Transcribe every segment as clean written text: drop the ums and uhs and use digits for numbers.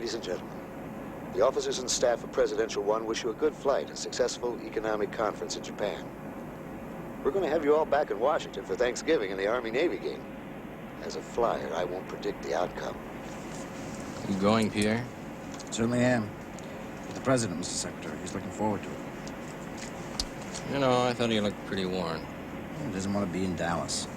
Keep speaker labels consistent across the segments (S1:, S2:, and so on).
S1: Ladies and gentlemen, the officers and staff of Presidential One wish you a good flight and successful economic conference in Japan. We're going to have you all back in Washington for Thanksgiving in the Army-Navy game. As a flyer, I won't predict the outcome.
S2: You going, Pierre?
S3: Certainly am. With the President, Mr. Secretary. He's looking forward to it.
S2: You know, I thought he looked pretty worn.
S3: He doesn't want to be in Dallas.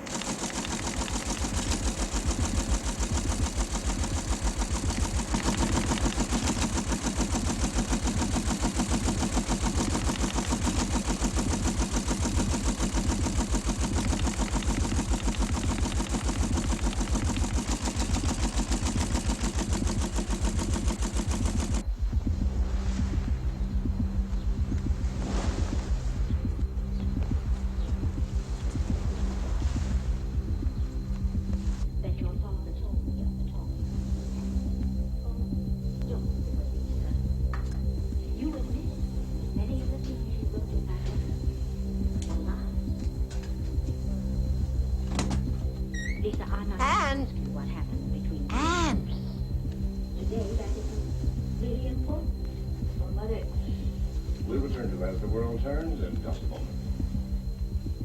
S4: We'll return to as the world turns in just a moment.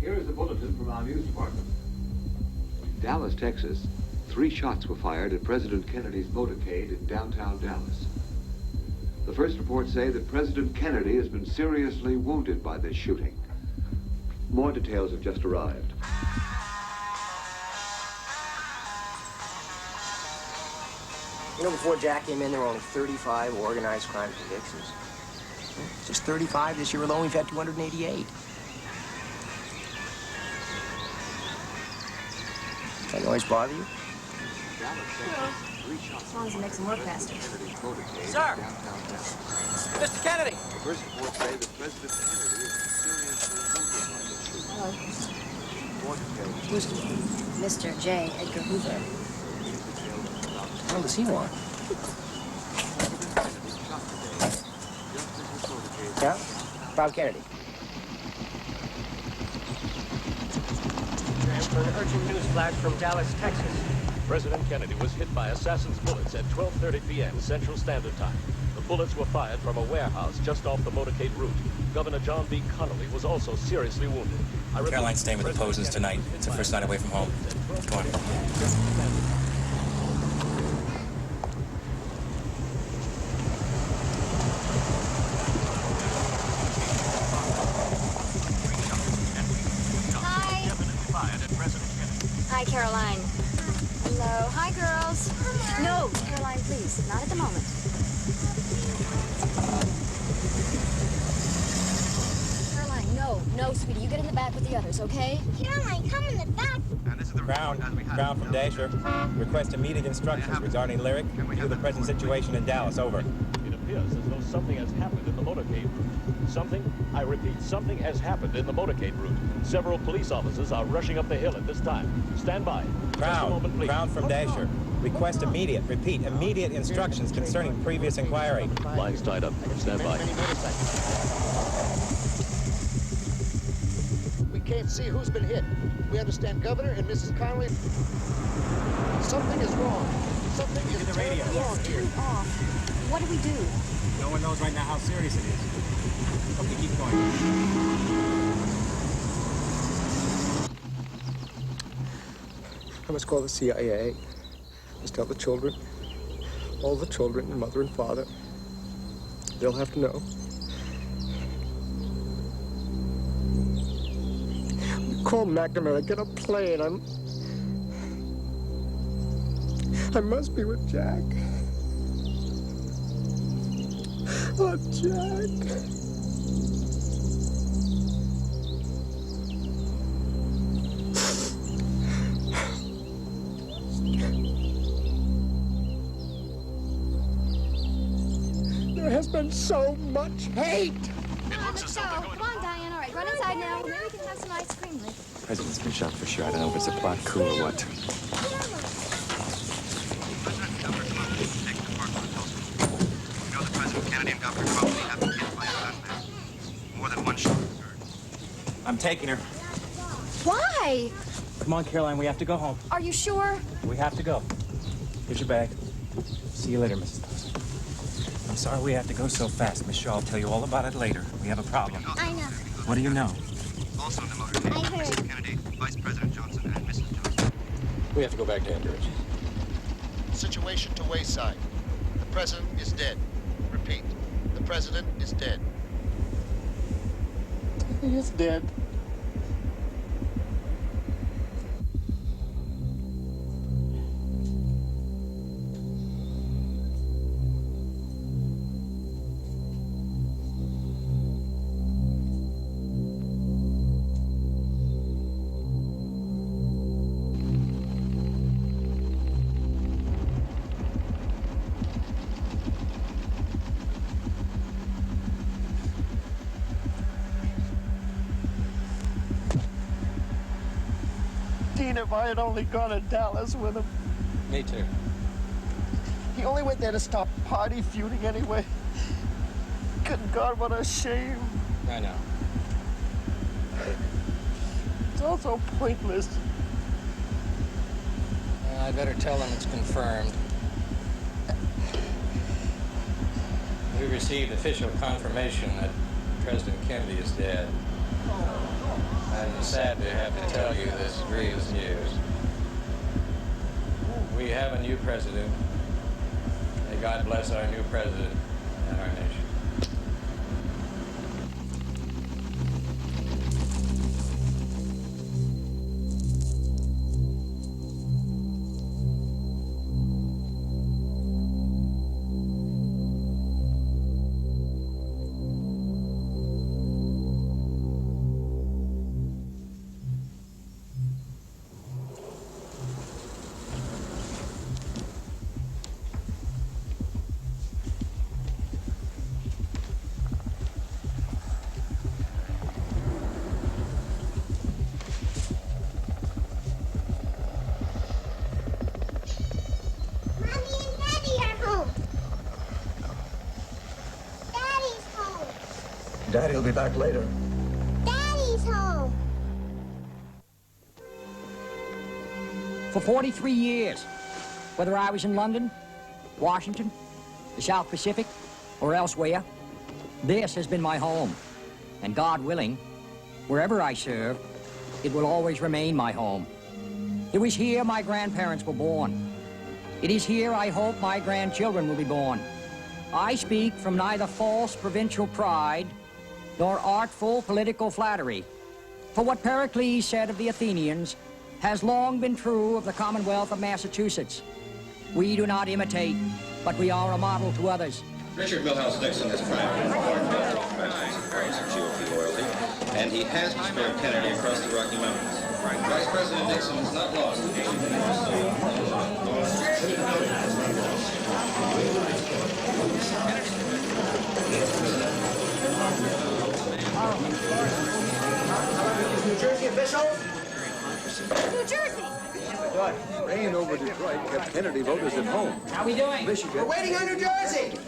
S4: Here is the bulletin from our news department.
S5: Dallas, Texas. 3 shots were fired at President Kennedy's motorcade in downtown Dallas. The first reports say that President Kennedy has been seriously wounded by this shooting. More details have just arrived.
S6: You know, before Jack came in, there were only 35 organized crime convictions. Just 35. This year alone, we've had 288. That noise bother you?
S7: No. As long as it makes them work faster.
S6: Sir! Mr. Kennedy!
S5: The first reports say that President Kennedy is seriously wounded by this shooting. More details.
S7: Who's Mr. J. Edgar Hoover?
S6: How long does he want? Yeah? Bob Kennedy.
S8: For an urgent news flash from Dallas, Texas.
S9: President Kennedy was hit by assassin's bullets at 12:30 p.m. Central Standard Time. The bullets were fired from a warehouse just off the motorcade route. Governor John B. Connolly was also seriously wounded.
S10: Caroline's staying with the Posens tonight. It's her first night away from home. Come on.
S7: Hi, Caroline. Hello. Hi, girls. No, Caroline, please. Not at the moment. Caroline, no. No, sweetie. You get in the back with the others, okay?
S11: Caroline, come in the back.
S10: Crown from Dasher. Request immediate instructions regarding Lyric to the present situation in Dallas. Over.
S9: It appears as though something has happened in the motorcade route. Something, I repeat, something has happened in the motorcade route. Several police officers are rushing up the hill at this time. Stand by. Just a moment, please.
S10: Crown from Dasher. Request immediate instructions concerning previous inquiry.
S9: Lines tied up. Stand by.
S12: We can't see who's been hit. We understand Governor and Mrs. Connolly. Something is wrong. Something is terribly wrong here.
S7: Turn off. What do we do?
S10: No one knows right now how serious it is. Okay, keep going.
S6: I must call the CIA. I must tell the children. All the children, mother and father. They'll have to know. Call McNamara, get a plane. I must be with Jack. Oh, Jack. There has been so much hate.
S7: Let's go. Come on, Diane. All right, run inside now. Maybe we can have some ice cream later.
S2: The President's been shot for sure. I don't know if it's a plot coup or what.
S13: Kennedy and Governor Connolly have been hit by a gunman. More than one shot was heard.
S10: I'm taking her.
S7: Why?
S10: Come on, Caroline, we have to go home.
S7: Are you sure?
S10: We have to go. Here's your bag. See you later, Mrs. Dawson. sorry we have to go so fast, Miss Shaw. I'll tell you all about it later. We have a problem.
S7: I know.
S10: What do you know?
S13: Also in the motorcade,
S7: I heard.
S13: Mrs. Kennedy, Vice President Johnson, and Mrs. Johnson.
S2: We have to go back to Anchorage.
S1: Situation to Wayside. The president is dead. Repeat, the president is dead.
S6: He is dead. Dean, if I had only gone to Dallas with him.
S2: Me too.
S6: He only went there to stop party feuding anyway. Good God, what a shame.
S2: I know.
S6: It's all so pointless.
S2: I'd better tell them it's confirmed. We received official confirmation that President Kennedy is dead. I'm sad to have to tell you this grievous news. We have a new president. May God bless our new president and our nation.
S12: Daddy will be back later.
S7: Daddy's home.
S11: For 43 years, whether I was in London, Washington, the South Pacific, or elsewhere, this has been my home. And God willing, wherever I serve, it will always remain my home. It was here my grandparents were born. It is here I hope my grandchildren will be born. I speak from neither false provincial pride nor artful political flattery. For what Pericles said of the Athenians has long been true of the Commonwealth of Massachusetts. We do not imitate, but we are a model to others.
S14: Richard Milhouse Nixon has triumphed in important questions of GOP loyalty, and he has spared Kennedy across the Rocky Mountains. Vice President Nixon has not lost the
S12: New Jersey officials?
S7: New Jersey!
S12: Rain over Detroit kept Kennedy voters at home.
S11: How we doing?
S12: Michigan.
S15: We're waiting on New Jersey!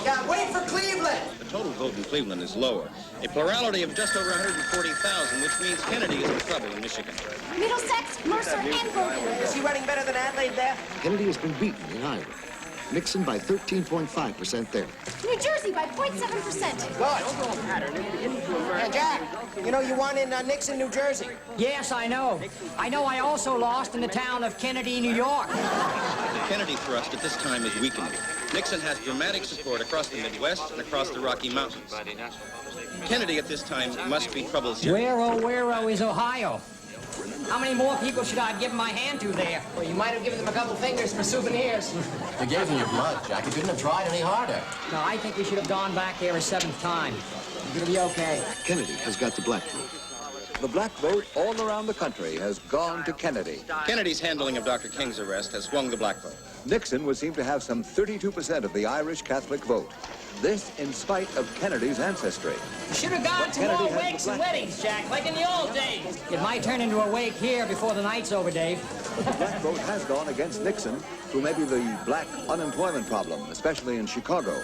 S15: Yeah, wait for Cleveland!
S14: The total vote in Cleveland is lower. A plurality of just over 140,000, which means Kennedy is in trouble in Michigan.
S7: Middlesex, Mercer, and Bowdoin.
S15: Is he running better than Adelaide there?
S1: Kennedy has been beaten in Iowa. Nixon by 13.5% there.
S7: New Jersey by 0.7%.
S15: Good. And Jack, you know you won in Nixon, New Jersey.
S11: Yes, I know. I also lost in the town of Kennedy, New York.
S14: The Kennedy thrust at this time is weakening. Nixon has dramatic support across the Midwest and across the Rocky Mountains. Kennedy at this time must be troubled seriously.
S11: Where is Ohio? How many more people should I have given my hand to there?
S15: Well, you might have given them a couple fingers for souvenirs.
S16: You gave them your blood, Jack. You couldn't have tried any harder.
S11: No, I think we should have gone back there a seventh time. It'll be okay.
S1: Kennedy has got the black vote.
S17: The black vote all around the country has gone to Kennedy.
S14: Kennedy's handling of Dr. King's arrest has swung the black vote.
S17: Nixon would seem to have some 32% of the Irish Catholic vote. This in spite of Kennedy's ancestry.
S11: You should have gone to more wakes and weddings, Jack, like in the old days. It might turn into a wake here before the night's over, Dave.
S17: The black vote has gone against Nixon through maybe the black unemployment problem, especially in Chicago.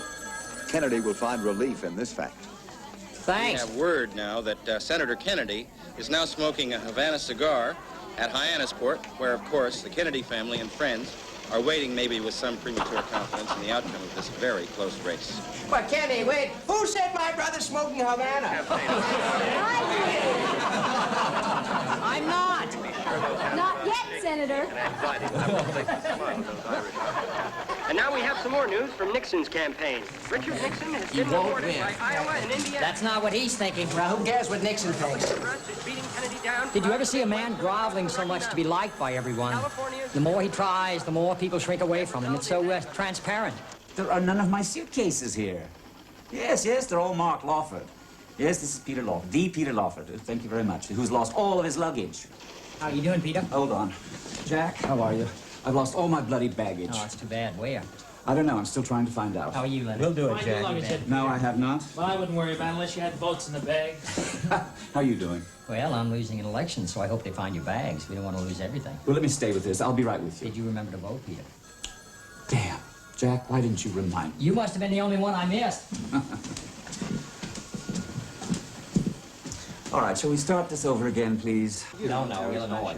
S17: Kennedy will find relief in this fact.
S11: Thanks.
S14: We have word now that Senator Kennedy is now smoking a Havana cigar at Hyannisport, where, of course, the Kennedy family and friends are waiting maybe with some premature confidence in the outcome of this very close race.
S15: But Kenny, wait. Who said my brother's smoking Havana?
S11: I'm not.
S7: Not yet, Senator.
S8: And now we have some more news from Nixon's campaign. Richard Nixon has been rewarded by Iowa and Indiana.
S11: That's not what he's thinking.
S15: Well, who cares what Nixon thinks?
S11: Did you ever see a man groveling so much to be liked by everyone? The more he tries, the more people shrink away from him. It's so transparent.
S18: There are none of my suitcases here. Yes, they're all marked Lawford. Yes, this is Peter Lawford, the Peter Lawford. Thank you very much. Who's lost all of his luggage.
S11: How you doing, Peter?
S18: Hold on. Jack, how are you? I've lost all my bloody baggage.
S11: Oh, it's too bad. Where?
S18: I don't know. I'm still trying to find out.
S11: How are you, Leonard?
S18: We'll do it,
S19: Find your luggage,
S18: Jack.
S19: Ed.
S18: No, I have not.
S19: Well, I wouldn't worry about it unless you had votes in the bag.
S18: How are you doing?
S11: Well, I'm losing an election, so I hope they find your bags. We don't want to lose everything.
S18: Well, let me stay with this. I'll be right with you.
S11: Did you remember to vote, Peter?
S18: Damn. Jack, why didn't you remind me?
S11: You must have been the only one I missed.
S18: All right, shall we start this over again, please?
S11: No, Illinois.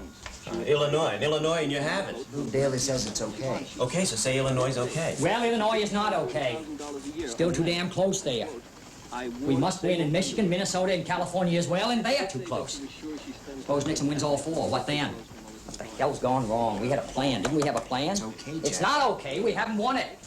S16: Illinois, and you have it.
S15: Lou Daly says it's okay.
S16: Okay, so say Illinois is okay.
S11: Well, Illinois is not okay. Still too damn close there. We must win in Michigan, Minnesota, and California as well, and they are too close. Suppose Nixon wins all four. What then? What the hell's gone wrong? We had a plan. Didn't we have a plan?
S15: It's okay, Jack.
S11: It's not okay. We haven't won it.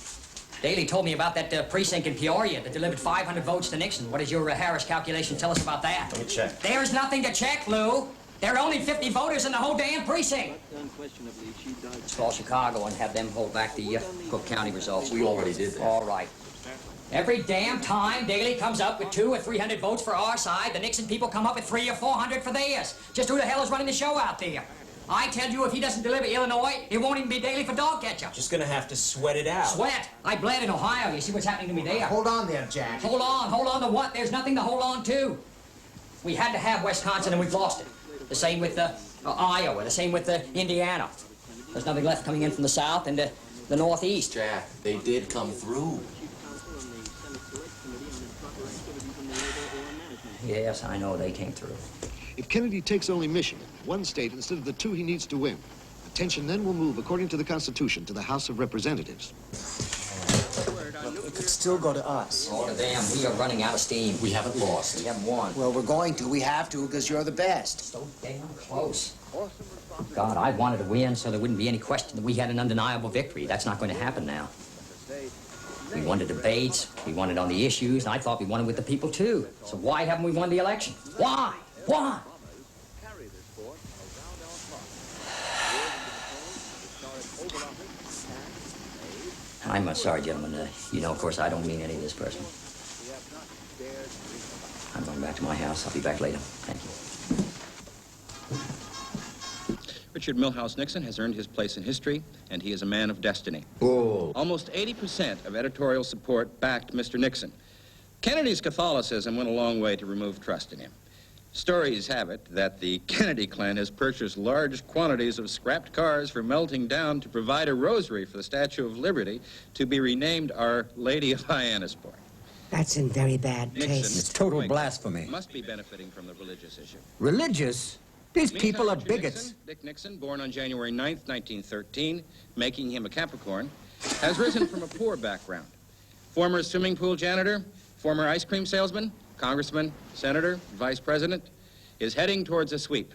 S11: Daley told me about that precinct in Peoria that delivered 500 votes to Nixon. What does your Harris calculation tell us about that?
S16: Let me check.
S11: There's nothing to check, Lou. There are only 50 voters in the whole damn precinct. Let's call Chicago and have them hold back the Cook County results.
S16: We already did that.
S11: All right. Every damn time Daley comes up with 200 or 300 votes for our side, the Nixon people come up with 300 or 400 for theirs. Just who the hell is running the show out there? I tell you, if he doesn't deliver Illinois, it won't even be Daley for dog catcher.
S16: Just gonna have to sweat it out.
S11: Sweat? I bled in Ohio. You see what's happening to me there.
S15: Hold on there, Jack.
S11: Hold on to what? There's nothing to hold on to. We had to have Wisconsin and we've lost it. The same with Iowa, the same with Indiana. There's nothing left coming in from the south and the northeast.
S16: Jack, they did come through.
S11: Yes, I know they came through.
S1: If Kennedy takes only Michigan, one state instead of the two he needs to win, attention then will move, according to the Constitution, to the House of Representatives.
S15: It could still go to us.
S11: Oh, to them. We are running out of steam.
S16: We haven't lost.
S11: We haven't won.
S15: Well, we're going to. We have to because you're the best.
S11: So damn close. God, I wanted to win so there wouldn't be any question that we had an undeniable victory. That's not going to happen now. We won the debates, we won it on the issues, and I thought we won it with the people, too. So why haven't we won the election? Why? Why? I'm sorry, gentlemen. You know, of course, I don't mean any of this personally. I'm going back to my house. I'll be back later. Thank you.
S14: Richard Milhous Nixon has earned his place in history, and he is a man of destiny.
S16: Oh.
S14: Almost 80% of editorial support backed Mr. Nixon. Kennedy's Catholicism went a long way to remove trust in him. Stories have it that the Kennedy clan has purchased large quantities of scrapped cars for melting down to provide a rosary for the Statue of Liberty to be renamed Our Lady of Hyannisport.
S15: That's in very bad taste.
S14: It's
S20: total blasphemy.
S14: Must be benefiting from the religious issue.
S20: Religious? These people are
S14: Richard
S20: bigots.
S14: Dick Nixon, born on January 9th, 1913, making him a Capricorn, has risen from a poor background. Former swimming pool janitor, former ice cream salesman, congressman, senator, vice president, is heading towards a sweep.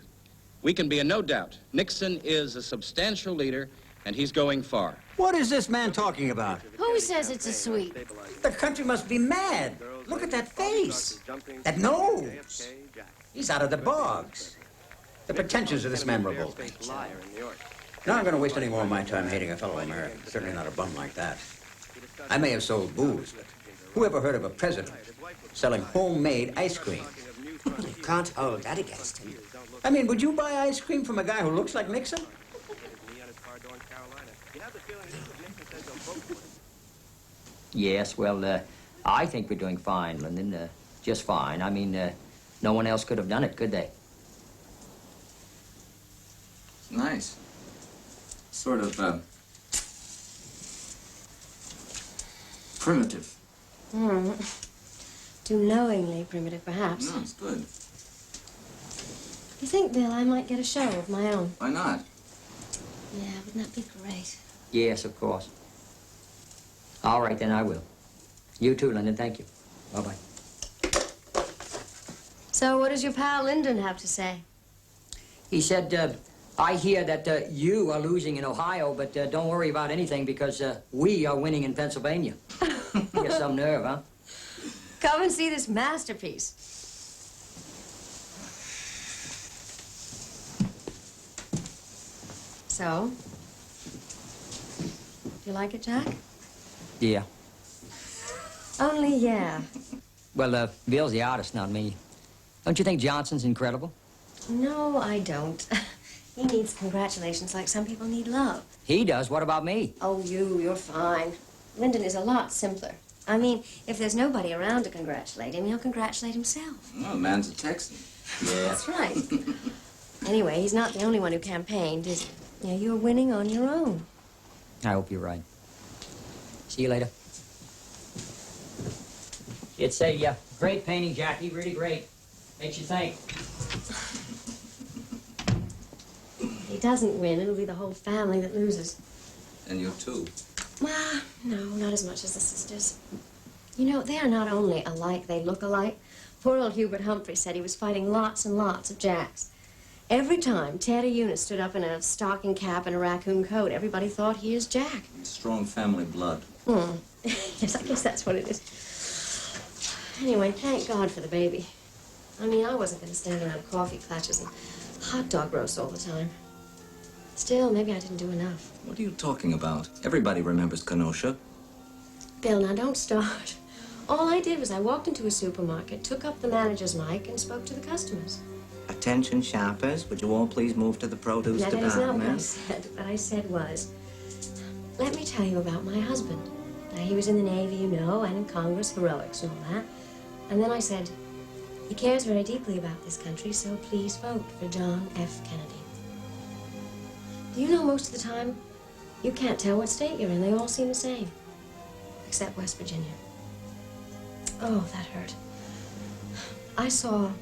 S14: We can be in no doubt. Nixon is a substantial leader, and he's going far.
S20: What is this man talking about?
S7: Who says it's a sweep?
S20: The country must be mad. Look at that face. That nose. He's out of the bogs. The pretensions of this man revolt me. Now I'm going to waste any more of my time hating a fellow American. Certainly not a bum like that. I may have sold booze, but who ever heard of a president selling homemade ice cream?
S15: You can't hold that against him.
S20: I mean, would you buy ice cream from a guy who looks like Nixon?
S11: Yes, well, I think we're doing fine, Lyndon. Just fine. I mean, no one else could have done it, could they?
S18: Nice. Sort of, primitive.
S21: Too knowingly primitive, perhaps.
S18: No, it's good.
S21: You think, Bill, I might get a show of my own?
S18: Why not?
S21: Yeah, wouldn't that be great?
S11: Yes, of course. All right, then I will. You too, Lyndon. Thank you. Bye-bye.
S21: So what does your pal Lyndon have to say?
S11: He said, I hear that you are losing in Ohio, but don't worry about anything because we are winning in Pennsylvania. You got some nerve, huh?
S21: Come and see this masterpiece. So, you like it, Jack?
S11: Yeah.
S21: Only yeah.
S11: Well, Bill's the artist, not me. Don't you think Johnson's incredible?
S21: No, I don't. He needs congratulations like some people need love.
S11: He does. What about me?
S21: Oh, you're fine. Lyndon is a lot simpler. I mean, if there's nobody around to congratulate him, he'll congratulate himself.
S18: Oh, the man's a Texan. Yeah.
S21: That's right. Anyway, he's not the only one who campaigned, is he? Yeah, you're winning on your own.
S11: I hope you're right. See you later. It's a great painting, Jackie. Really great. Makes you think.
S21: He doesn't win. It'll be the whole family that loses.
S18: And you too.
S21: Well, no, not as much as the sisters. You know, they are not only alike, they look alike. Poor old Hubert Humphrey said he was fighting lots and lots of Jacks. Every time Ted or Eunice stood up in a stocking cap and a raccoon coat, everybody thought he is Jack.
S18: Strong family blood.
S21: Yes, I guess that's what it is. Anyway, thank God for the baby. I mean, I wasn't going to stand around coffee clutches and hot dog roasts all the time. Still, maybe I didn't do enough.
S18: What are you talking about? Everybody remembers Kenosha.
S21: Bill, now don't start. All I did was I walked into a supermarket, took up the manager's mic, and spoke to the customers.
S3: Attention shoppers, would you all please move to the produce
S21: Now, that is not what I
S3: department?
S21: said. What I said was, let me tell you about my husband. Now, he was in the Navy, you know, and in Congress, heroics and all that. And then I said, he cares very deeply about this country, so please vote for John F. Kennedy. Do you know most of the time, you can't tell what state you're in. They all seem the same, except West Virginia. Oh, that hurt. I saw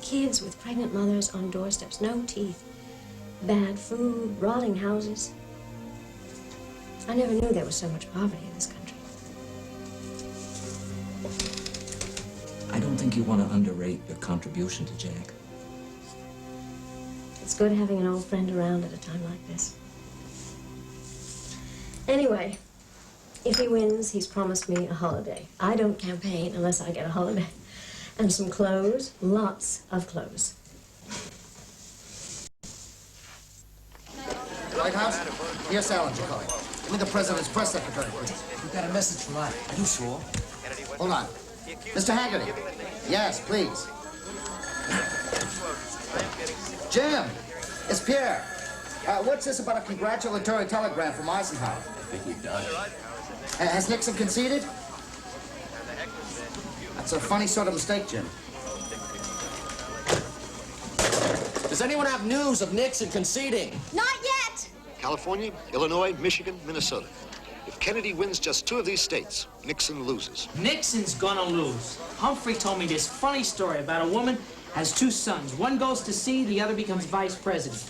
S21: kids with pregnant mothers on doorsteps, no teeth, bad food, rotting houses. I never knew there was so much poverty in this country.
S18: I don't think you want to underrate your contribution to Jack.
S21: It's good having an old friend around at a time like this. Anyway, if he wins, he's promised me a holiday. I don't campaign unless I get a holiday. And some clothes, lots of clothes.
S12: White House? Here's Salinger calling. Give me the president's press secretary, please.
S15: You got a message from us. Are you sure?
S12: Hold on. Mr. Haggerty. Yes, please. Jim, it's Pierre. What's this about a congratulatory telegram from Eisenhower?
S16: I think we've done it.
S12: Has Nixon conceded? That's a funny sort of mistake, Jim.
S16: Does anyone have news of Nixon conceding?
S7: Not yet!
S1: California, Illinois, Michigan, Minnesota. If Kennedy wins just 2 of these states, Nixon loses.
S19: Nixon's gonna lose. Humphrey told me this funny story about a woman has 2 sons. One goes to sea, the other becomes vice president.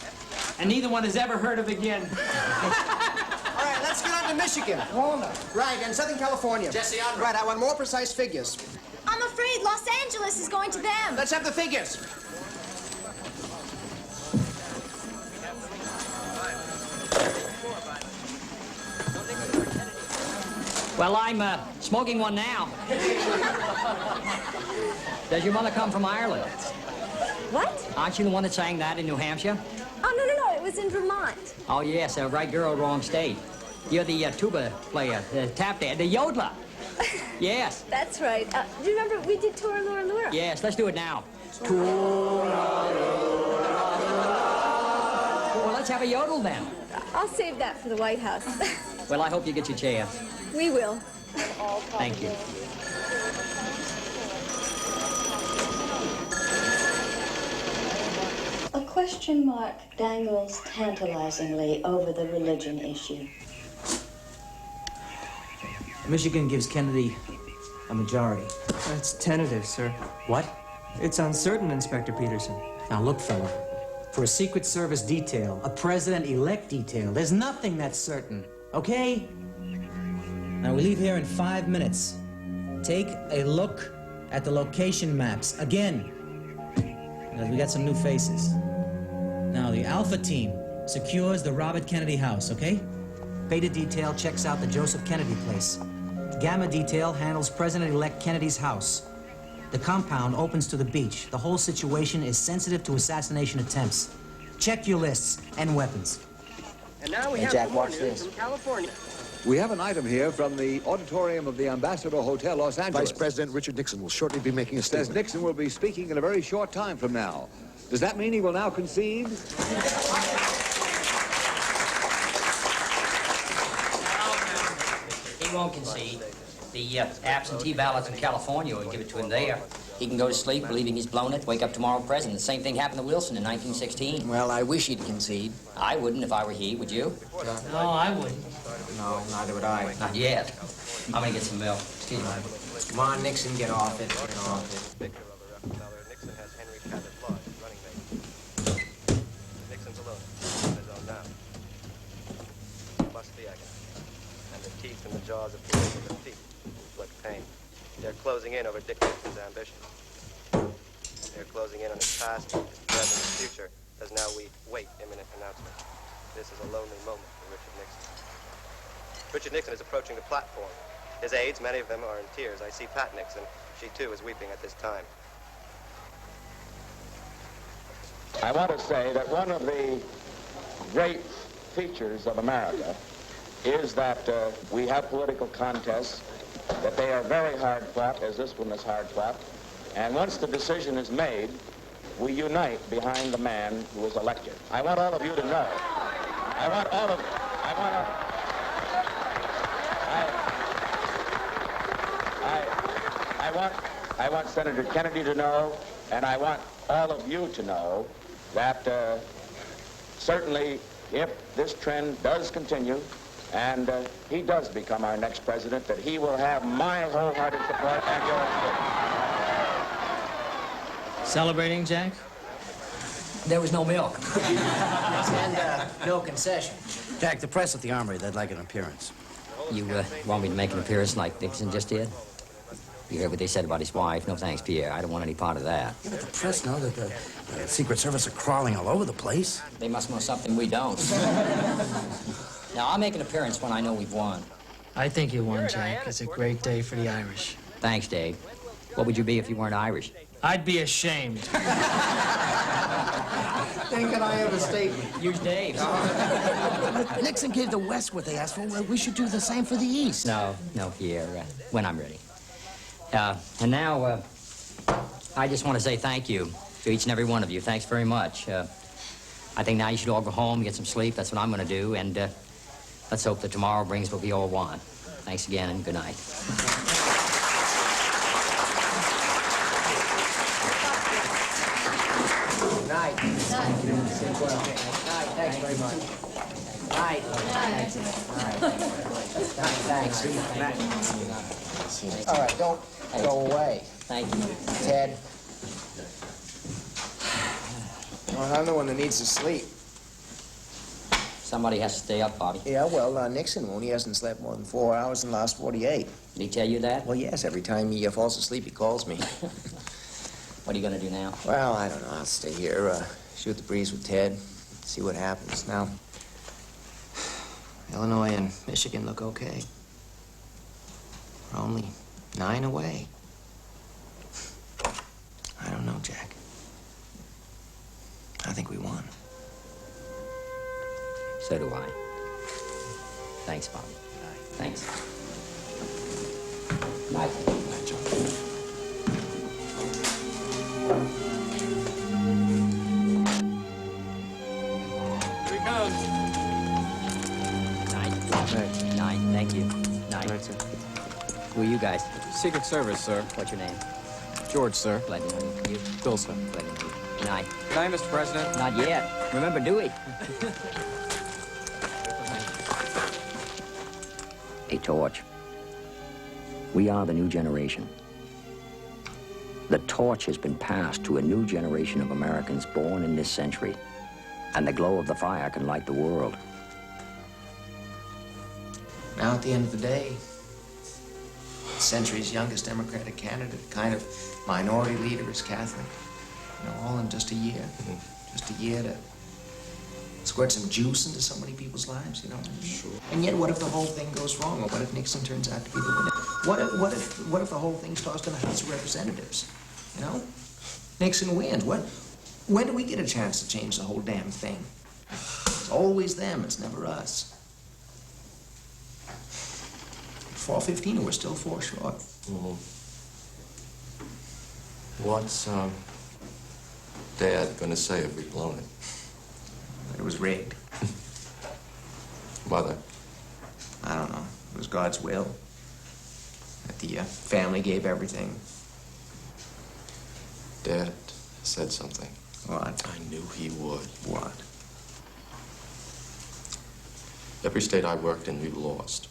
S19: And neither one is ever heard of again.
S15: All right, let's get on to Michigan. Right, and Southern California.
S19: Jesse, I'm
S15: right. I want more precise figures.
S7: I'm afraid Los Angeles is going to them.
S15: Let's have the figures.
S11: Well, I'm smoking one now. Does your mother come from Ireland?
S21: What?
S11: Aren't you the one that sang that in New Hampshire?
S21: Oh, no, it was in Vermont.
S11: Oh, yes, right girl, wrong state. You're the tuba player, the tap dancer, the yodeler. Yes.
S21: That's right. Do you remember we did Tora Lura Lura?
S11: Yes, let's do it now. Well, let's have a yodel then.
S21: I'll save that for the White House.
S11: Well, I hope you get your chair.
S21: We will.
S11: Thank you.
S22: A question mark dangles tantalizingly over the religion issue.
S23: Michigan gives Kennedy a majority.
S6: It's tentative, sir.
S23: What?
S6: It's uncertain, Inspector Peterson.
S23: Now look, fella, for a Secret Service detail, a president-elect detail, there's nothing that's certain. Okay? Now, we leave here in 5 minutes. Take a look at the location maps again, because we got some new faces. Now, the Alpha team secures the Robert Kennedy house, okay? Beta detail checks out the Joseph Kennedy place. Gamma detail handles President-elect Kennedy's house. The compound opens to the beach. The whole situation is sensitive to assassination attempts. Check your lists and weapons.
S8: And now we
S20: Hey,
S8: have
S20: Jack,
S8: some more
S20: watch
S8: news
S20: this.
S8: from California.
S17: We have an item here from the auditorium of the Ambassador Hotel, Los Angeles.
S1: Vice President Richard Nixon will shortly be making a
S17: Says
S1: statement.
S17: Nixon will be speaking in a very short time from now. Does that mean he will now concede?
S11: He won't concede. The absentee ballots in California will give it to him there. He can go to sleep believing he's blown it, wake up tomorrow president. The same thing happened to Wilson in 1916.
S20: Well, I wish he'd concede.
S11: I wouldn't if I were he, would you?
S19: No, I wouldn't.
S20: No, neither would I.
S11: Not yet. I'm gonna get some milk. Excuse me.
S20: Come on, Nixon, get off it. Get off it.
S13: Nixon has Henry Cabot Lodge as running mate. Nixon's alone. On his own now. Must be agony. And the teeth in the jaws of people defeat inflict pain. They're closing in over Dick Nixon's ambition. They're closing in on his past, his present, his future, as now we wait imminent announcement. This is a lonely moment for Richard Nixon. Richard Nixon is approaching the platform. His aides, many of them, are in tears. I see Pat Nixon. She, too, is weeping at this time.
S4: I want to say that one of the great features of America is that we have political contests, that they are very hard fought, as this one is hard fought, and once the decision is made, we unite behind the man who is elected. I want all of you to know. I want Senator Kennedy to know, and I want all of you to know that certainly if this trend does continue and he does become our next president, that he will have my wholehearted support and yours too.
S19: Celebrating, Jack?
S11: There was no milk.
S20: And no concession.
S5: Jack, the press at the Armory, they'd like an appearance.
S11: You want me to make an appearance like Nixon just did? You heard what they said about his wife? No thanks, Pierre. I don't want any part of that.
S5: Yeah, but the press know that the Secret Service are crawling all over the place.
S11: They must know something we don't. Now, I'll make an appearance when I know we've won.
S19: I think you won, Jack. It's a great day for the Irish.
S11: Thanks, Dave. What would you be if you weren't Irish?
S19: I'd be ashamed.
S20: Think that I have a statement.
S11: Use Dave.
S5: Nixon gave the West what they asked for. Well, we should do the same for the East.
S11: No, Pierre, when I'm ready. And now, I just want to say thank you to each and every one of you. Thanks very much. I think now you should all go home, get some sleep. That's what I'm going to do. And let's hope that tomorrow brings what we all want. Thanks again, and good night.
S20: Night. Night. Thanks very much. Night. Thanks. All right, don't go away.
S11: Thank you.
S20: Ted. Well, I'm the one that needs to sleep.
S11: Somebody has to stay up, Bobby.
S20: Yeah, well, Nixon won't. He hasn't slept more than 4 hours in the last 48.
S11: Did he tell you that?
S20: Well, yes. Every time he falls asleep, he calls me.
S11: What are you going to do now?
S20: Well, I don't know. I'll stay here, shoot the breeze with Ted, see what happens. Now, Illinois and Michigan look okay. We're only 9 away. I don't know, Jack. I think we won.
S11: So do I. Thanks, Bobby. Thanks. Night.
S20: Night, John.
S2: Here he comes.
S11: Night. Night. Thank you. Night.
S6: Night, sir.
S11: Who are you guys?
S6: Secret Service, sir.
S11: What's your name?
S6: George, sir.
S11: Glad to know you. You?
S6: Bill, sir.
S11: Glad to know you. Good night.
S6: Good night, Mr. President.
S11: Not yet. Remember Dewey. A torch. We are the new generation. The torch has been passed to a new generation of Americans born in this century, and the glow of the fire can light the world.
S20: Now, at the end of the day, the century's youngest Democratic candidate, kind of minority leader is Catholic. You know, all in just a year. Just a year to squirt some juice into so many people's lives, you know what I mean? Sure. And yet, what if the whole thing goes wrong? Or what if Nixon turns out to be the winner? What if the whole thing's tossed in the House of Representatives? You know? Nixon wins. When do we get a chance to change the whole damn thing? It's always them, it's never us. 4:15 and we're still 4 short.
S9: What's, Dad gonna say if we've blown it?
S20: It was rigged.
S9: Mother?
S20: I don't know. It was God's will. That the family gave everything.
S9: Dad said something.
S20: What?
S9: I knew he would.
S20: What?
S9: Every state I worked in, we lost.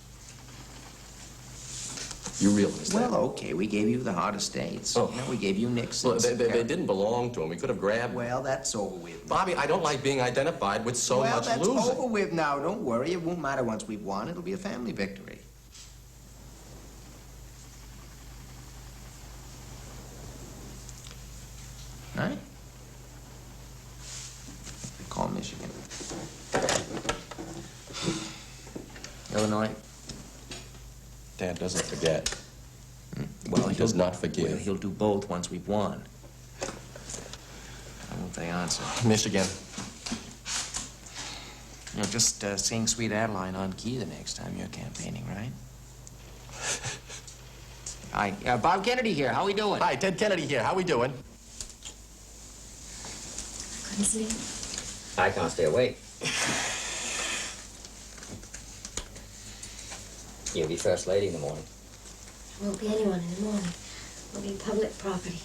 S9: You realize that?
S20: Well, okay, we gave you the hardest states. Oh. You know, we gave you Nixon.
S9: Well, they didn't belong to him. We could have grabbed...
S20: Well, that's over with.
S9: Bobby, I don't like being identified with so much losing.
S20: Well, that's over with now. Don't worry. It won't matter once we've won. It'll be a family victory. Right? Call Michigan. Illinois.
S9: Dad doesn't forget.
S20: Well,
S9: he does not forgive.
S20: Well, he'll do both once we've won. Why won't they answer?
S9: Michigan.
S20: You're just sing Sweet Adeline on key the next time you're campaigning, right? Hi, Bob Kennedy here. How we doing?
S9: Hi, Ted Kennedy here. How we doing?
S21: Couldn't sleep.
S11: I can't stay awake. You'll be first lady in the morning.
S21: Won't be anyone in the morning. Will be public property.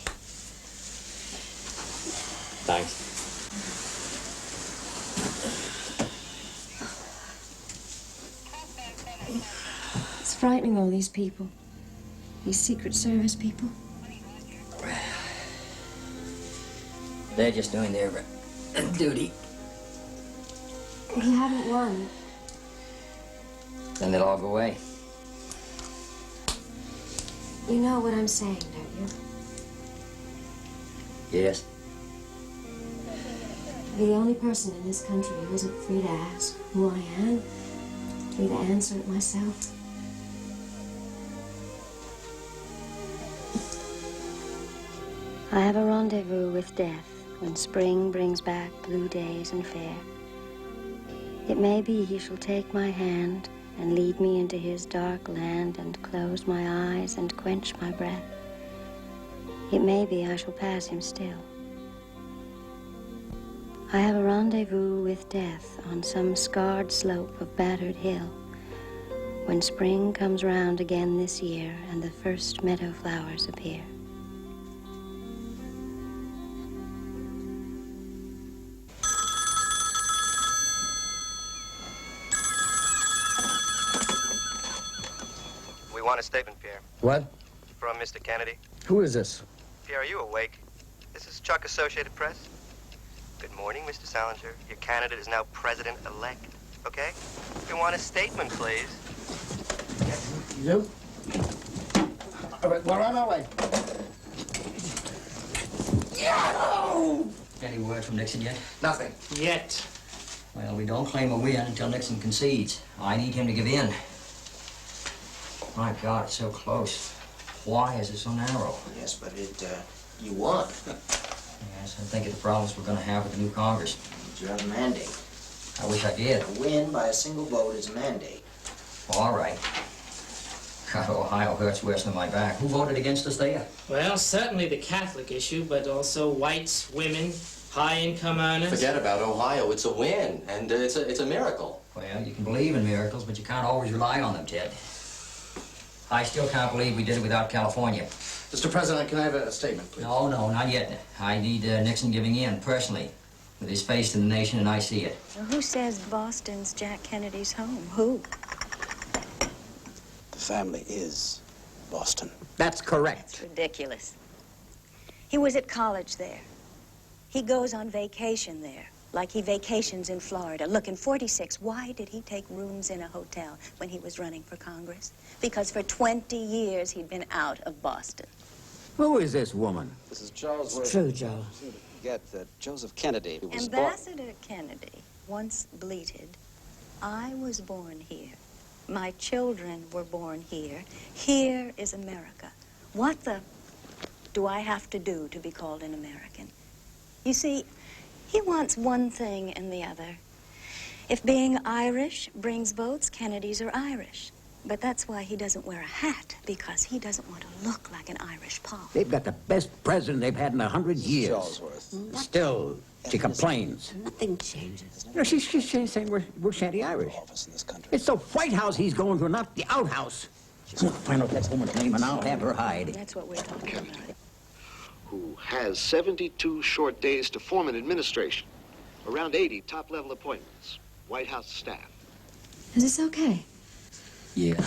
S11: Thanks.
S21: It's frightening, all these people. These Secret Service people.
S11: They're just doing their duty.
S21: You haven't won.
S11: Then they'll all go away.
S21: You know what I'm saying, don't you?
S11: Yes.
S21: You're the only person in this country who isn't free to ask who I am, free to answer it myself. I have a rendezvous with death when spring brings back blue days and fair. It may be he shall take my hand and lead me into his dark land and close my eyes and quench my breath. It may be I shall pass him still. I have a rendezvous with death on some scarred slope of battered hill when spring comes round again this year and the first meadow flowers appear.
S13: We want a statement, Pierre.
S6: What?
S13: From Mr. Kennedy.
S6: Who is this?
S13: Pierre, are you awake? This is Chuck, Associated Press. Good morning, Mr. Salinger. Your candidate is now president-elect, okay? We want a statement, please.
S12: You? All right, we're on our way.
S11: Any word from Nixon yet?
S12: Nothing.
S19: Yet.
S11: Well, we don't claim a win until Nixon concedes. I need him to give in. My God, it's so close. Why is it so narrow?
S20: Yes, but you won.
S11: Yes, I'm thinking the problems we're going to have with the new Congress.
S20: You have a mandate.
S11: I wish I did.
S20: A win by a single vote is a mandate.
S11: Well, all right. God, Ohio hurts worse than my back. Who voted against us there?
S19: Well, certainly the Catholic issue, but also whites, women, high-income earners.
S9: Forget about Ohio. It's a win, and it's a miracle.
S11: Well, you can believe in miracles, but you can't always rely on them, Ted. I still can't believe we did it without California.
S12: Mr. President, can I have a statement, please?
S11: No, not yet. I need Nixon giving in, personally, with his face to the nation, and I see it.
S22: Well, who says Boston's Jack Kennedy's home? Who?
S10: The family is Boston.
S20: That's correct.
S22: It's ridiculous. He was at college there. He goes on vacation there.
S3: Like he vacations in Florida. Look, in 46, why did he take rooms in a hotel when he was running for Congress? Because for 20 years he'd been out of Boston.
S20: Who is this woman?
S10: This is Charles.
S21: It's true, Joe.
S10: You seem to forget that Joseph Kennedy, who was
S3: Ambassador Kennedy once bleated, "I was born here. My children were born here. Here is America. What the do I have to do to be called an American?" You see, he wants one thing and the other. If being Irish brings votes, Kennedys are Irish. But that's why he doesn't wear a hat, because he doesn't want to look like an Irish Paul.
S20: They've got the best president they've had in 100 years.
S10: Charlesworth.
S20: Still, she complains.
S21: Nothing changes.
S20: You know, she's saying we're shanty-Irish. It's the White House he's going to, not the outhouse. I'm gonna find out that woman's name, and I'll have her hide.
S3: That's what we're talking about.
S1: Who has 72 short days to form an administration, around 80 top-level appointments, White House staff.
S21: Is this okay?
S16: Yeah.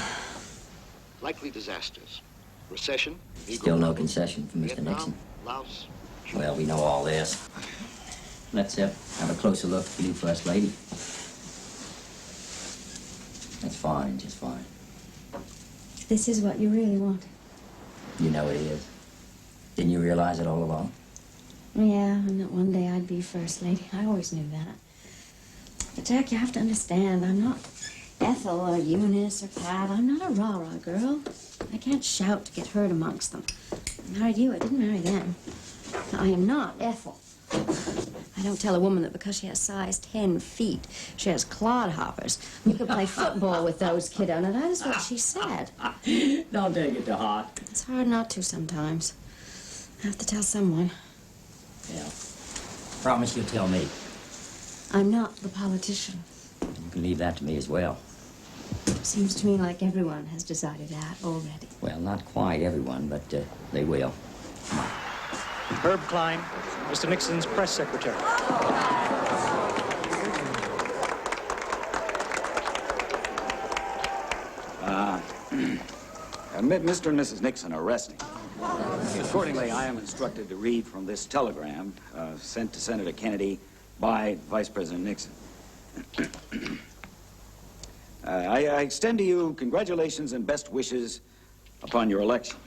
S1: Likely disasters, recession,
S11: Still no concession from Mr.
S1: Vietnam,
S11: Nixon.
S1: Laos.
S11: Well, we know all this. Let's have a closer look at the new First Lady. That's fine, just fine.
S21: This is what you really want.
S11: You know it is. Didn't you realize it all along?
S21: Yeah, and that one day I'd be First Lady. I always knew that. But Jack, you have to understand, I'm not Ethel or Eunice or Pat. I'm not a rah-rah girl. I can't shout to get heard amongst them. I married you, I didn't marry them. Now, I am not Ethel. I don't tell a woman that because she has size 10 feet, she has clodhoppers. You could play football with those, kiddo. Now, that is what she said.
S11: Don't take it to heart.
S21: It's hard not to sometimes. I have to tell someone.
S11: Yeah. Promise you'll tell me.
S21: I'm not the politician.
S11: You can leave that to me as well.
S21: Seems to me like everyone has decided that already.
S11: Well, not quite everyone, but they will. Come on.
S14: Herb Klein, Mr. Nixon's press secretary.
S18: Mr. and Mrs. Nixon are resting. Accordingly, I am instructed to read from this telegram sent to Senator Kennedy by Vice President Nixon. I extend to you congratulations and best wishes upon your election.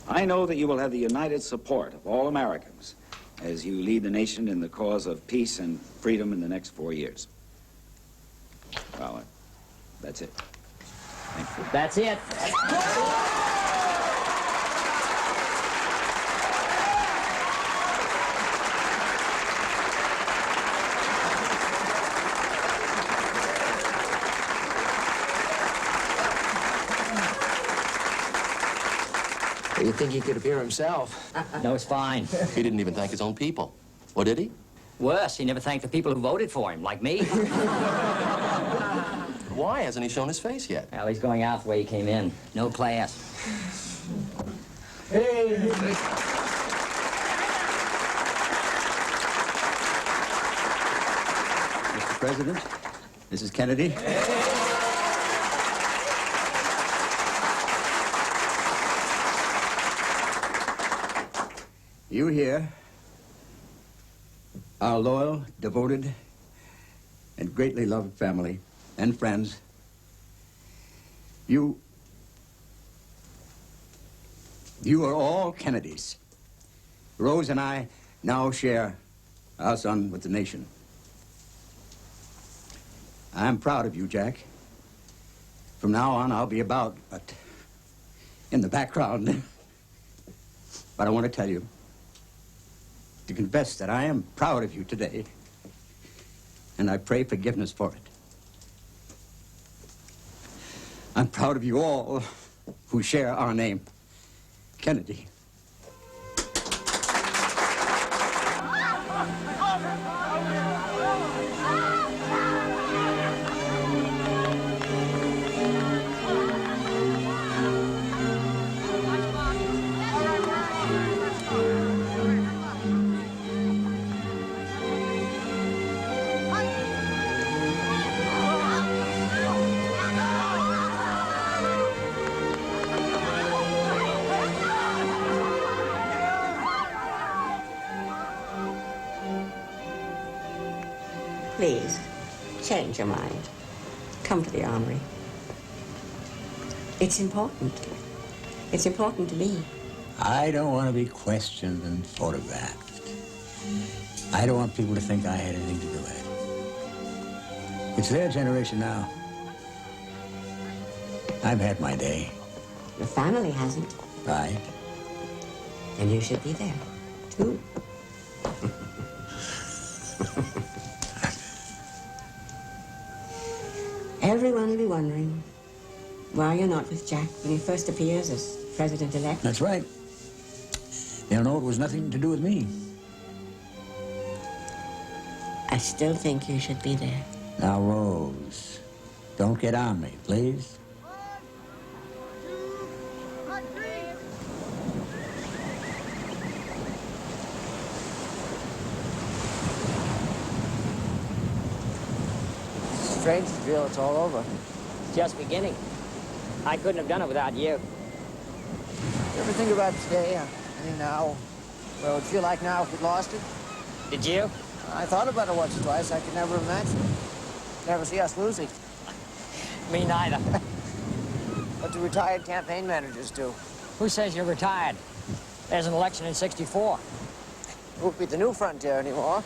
S18: I know that you will have the united support of all Americans as you lead the nation in the cause of peace and freedom in the next 4 years. Well, that's it. Thank you.
S11: That's it.
S16: You think he could appear himself?
S11: No, it's fine.
S9: He didn't even thank his own people. Or did he?
S11: Worse, he never thanked the people who voted for him, like me.
S9: Why hasn't he shown his face yet?
S11: Well, he's going out the way he came in. No class.
S14: Hey!
S20: Mr. President, Mrs. Kennedy. You here, our loyal, devoted, and greatly loved family and friends, you are all Kennedys. Rose and I now share our son with the nation. I'm proud of you, Jack. From now on, I'll be about, but in the background. But I want to tell you, to confess that I am proud of you today, and I pray forgiveness for it. I'm proud of you all who share our name, Kennedy.
S7: Please, change your mind. Come to the armory. It's important. It's important to me.
S15: I don't want to be questioned and photographed. I don't want people to think I had anything to do with it. It's their generation now. I've had my day.
S7: Your family hasn't.
S15: Right.
S7: And you should be there, too. Everyone will be wondering why you're not with Jack when he first appears as president-elect.
S15: That's right. They'll know it was nothing to do with me.
S7: I still think you should be there.
S15: Now, Rose, don't get on me, please.
S11: Strange to feel it's all over. Just beginning. I couldn't have done it without you.
S5: You ever think about today? I mean, now, well, it would feel like now if we'd lost it?
S11: Did you?
S5: I thought about it once or twice. I could never imagine. Never see us losing.
S11: Me neither.
S5: What do retired campaign managers do?
S11: Who says you're retired? There's an election in '64.
S5: It won't be the new frontier anymore.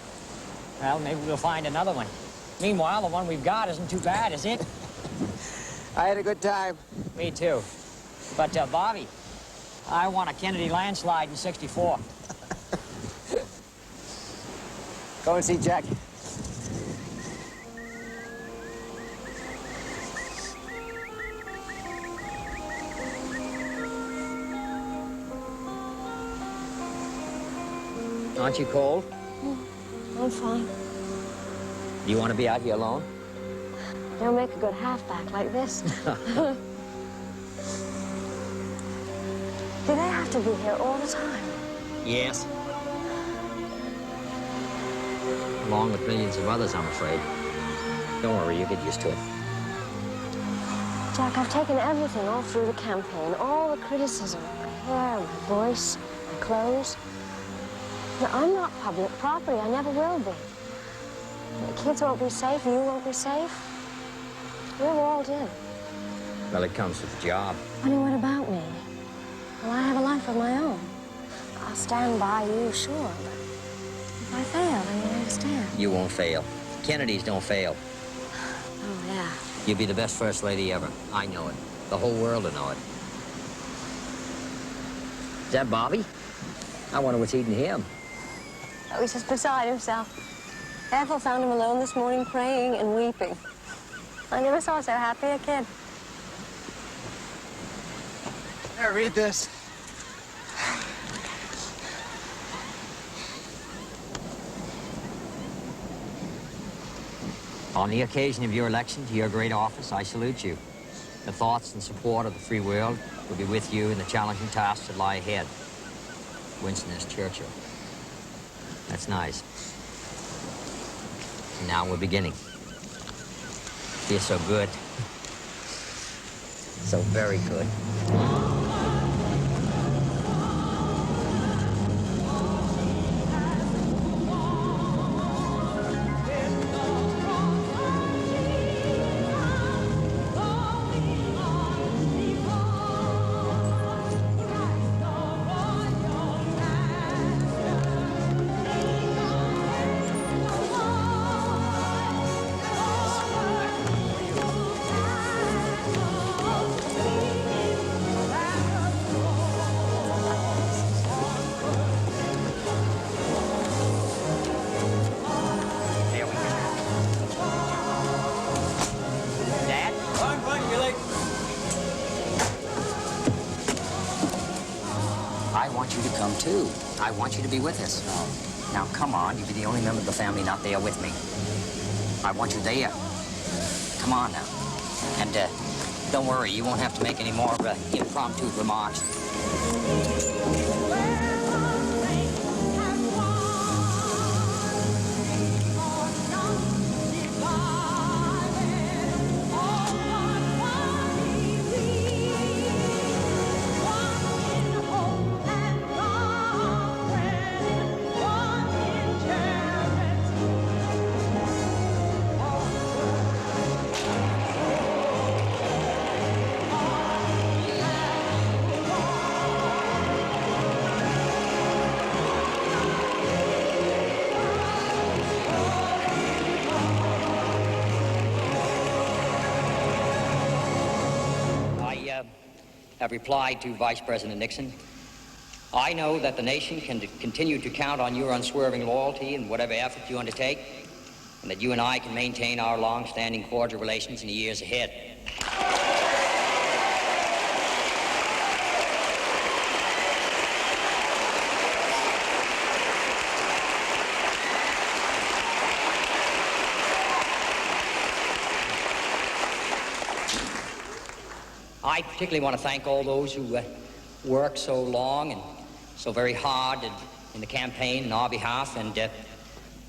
S11: Well, maybe we'll find another one. Meanwhile, the one we've got isn't too bad, is it?
S5: I had a good time.
S11: Me too. But, Bobby, I won a Kennedy landslide in '64.
S5: Go and see Jack.
S11: Aren't you cold?
S21: I'm fine.
S11: Do you want to be out here alone?
S21: You'll make a good halfback like this. Do they have to be here all the time?
S11: Yes. Along with millions of others, I'm afraid. Don't worry, you get used to it.
S21: Jack, I've taken everything all through the campaign, all the criticism, my hair, my voice, my clothes. Now, I'm not public property. I never will be. The kids won't be safe, you won't be safe. We're walled in.
S11: Well, it comes with the job.
S21: Honey, what about me? Well, I have a life of my own. I'll stand by you, sure, but if I fail, then you understand.
S11: You won't fail. Kennedys don't fail.
S21: Oh, yeah.
S11: You'll be the best first lady ever. I know it. The whole world will know it. Is that Bobby? I wonder what's eating him.
S21: Oh, he's just beside himself. Ethel found him alone this morning, praying and weeping. I never saw so happy a kid.
S5: Here, read this.
S11: On the occasion of your election to your great office, I salute you. The thoughts and support of the free world will be with you in the challenging tasks that lie ahead. Winston S. Churchill. That's nice. And now we're beginning. Feels so good. So very good. Too. I want you to be with us. Now, come on. You'll be the only member of the family not there with me. I want you there. Come on now. And don't worry, you won't have to make any more impromptu remarks. have replied to Vice President Nixon, I know that the nation can continue to count on your unswerving loyalty in whatever effort you undertake, and that you and I can maintain our long-standing cordial relations in the years ahead. I particularly want to thank all those who worked so long and so very hard in the campaign on our behalf, and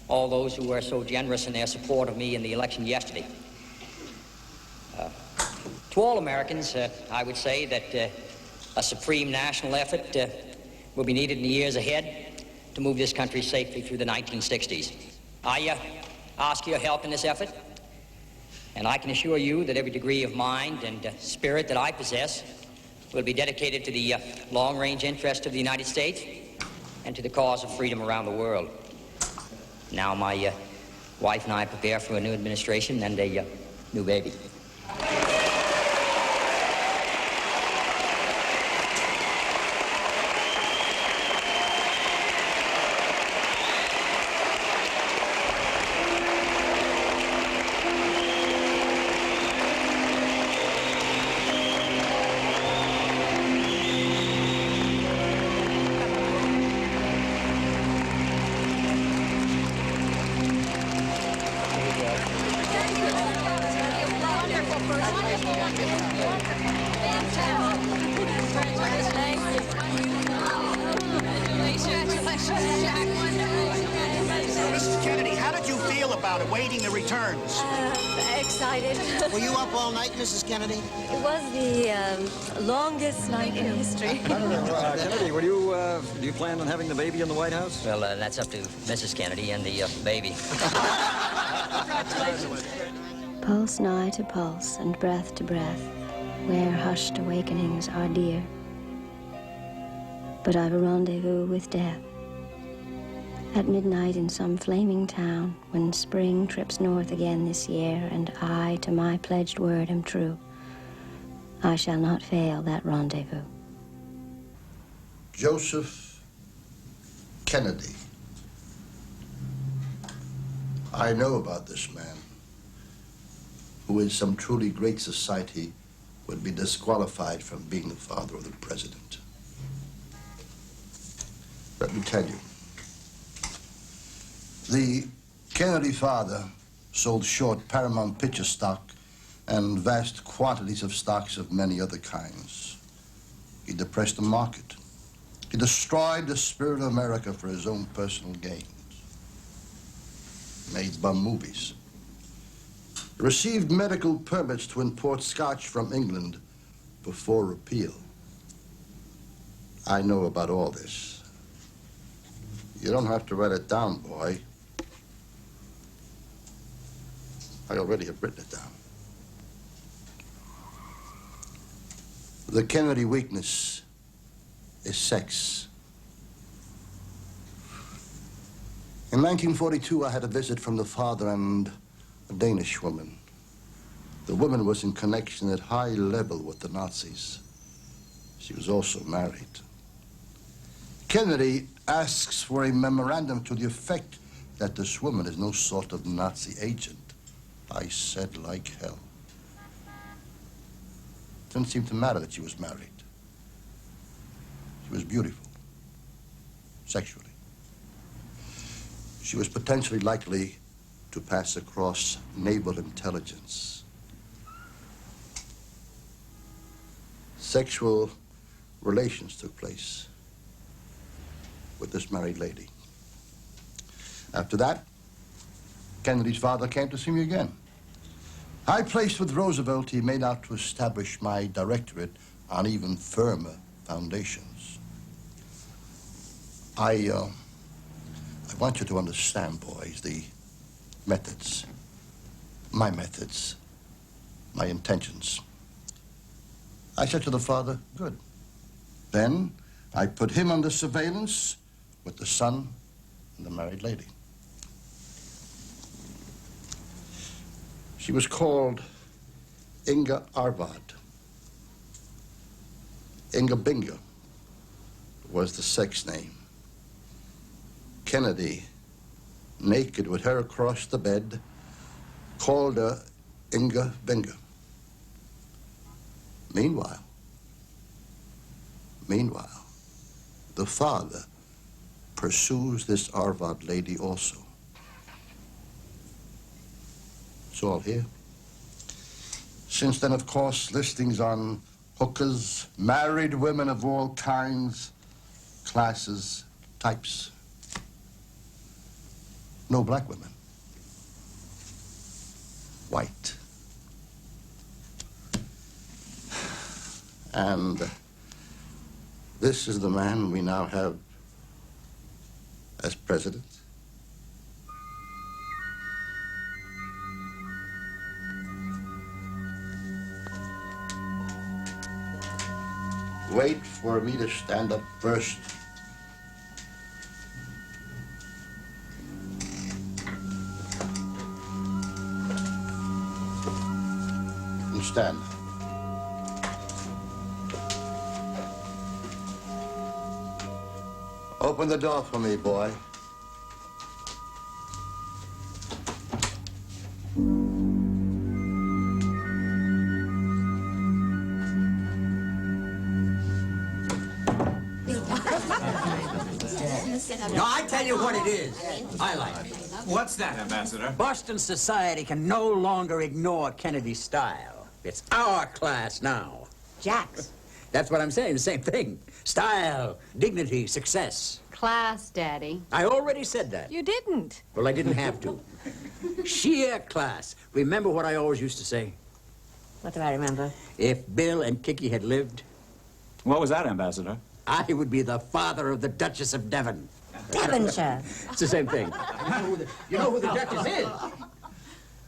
S11: all those who were so generous in their support of me in the election yesterday. To all Americans, I would say that a supreme national effort will be needed in the years ahead to move this country safely through the 1960s. I ask your help in this effort, and I can assure you that every degree of mind and spirit that I possess will be dedicated to the long-range interest of the United States and to the cause of freedom around the world. Now my wife and I prepare for a new administration and a new baby.
S12: Mrs. Kennedy, how did you feel about awaiting the returns?
S8: Excited.
S12: Were you up all night, Mrs. Kennedy?
S8: It was the longest night in history.
S10: Kennedy, do you plan on having the baby in the White House?
S11: Well, that's up to Mrs. Kennedy and the baby.
S21: Pulse nigh to pulse and breath to breath, where hushed awakenings are dear. But I've a rendezvous with death. At midnight in some flaming town, when spring trips north again this year, and I to my pledged word am true, I shall not fail that rendezvous.
S17: Joseph Kennedy. I know about this man, who in some truly great society would be disqualified from being the father of the president. Let me tell you, the Kennedy father sold short Paramount Picture stock and vast quantities of stocks of many other kinds. He depressed the market. He destroyed the spirit of America for his own personal gains. Made bum movies. Received medical permits to import scotch from England before repeal. I know about all this. You don't have to write it down, boy. I already have written it down. The Kennedy weakness is sex. In 1942, I had a visit from the father and a Danish woman. The woman was in connection at high level with the Nazis. She was also married. Kennedy asks for a memorandum to the effect that this woman is no sort of Nazi agent. I said like hell. Didn't seem to matter that she was married. She was beautiful, sexually. She was potentially likely to pass across naval intelligence. Sexual relations took place with this married lady. After that, Kennedy's father came to see me again. I placed with Roosevelt, he made out to establish my directorate on even firmer foundations. I want you to understand, boys, the methods, my intentions. I said to the father, good. Then I put him under surveillance with the son and the married lady. She was called Inga Arvad. Inga Binga was the sex name. Kennedy, naked with her across the bed, called her Inga Binga. Meanwhile, the father pursues this Arvad lady also. It's all here. Since then, of course, listings on hookers, married women of all kinds, classes, types. No black women. White. And this is the man we now have as president. Wait for me to stand up first. And stand. Open the door for me, boy.
S20: No, I tell you what it is. I like it.
S10: What's that, Ambassador?
S20: Boston society can no longer ignore Kennedy's style. It's our class now.
S21: Jack's.
S20: That's what I'm saying, the same thing. Style, dignity, success.
S2: Class, Daddy.
S20: I already said that.
S2: You didn't.
S20: Well, I didn't have to. Sheer class. Remember what I always used to say?
S7: What do I remember?
S20: If Bill and Kiki had lived...
S10: What was that, Ambassador?
S20: I would be the father of the Duchess of Devon.
S7: Devonshire.
S20: It's the same thing. You know who the Duchess is?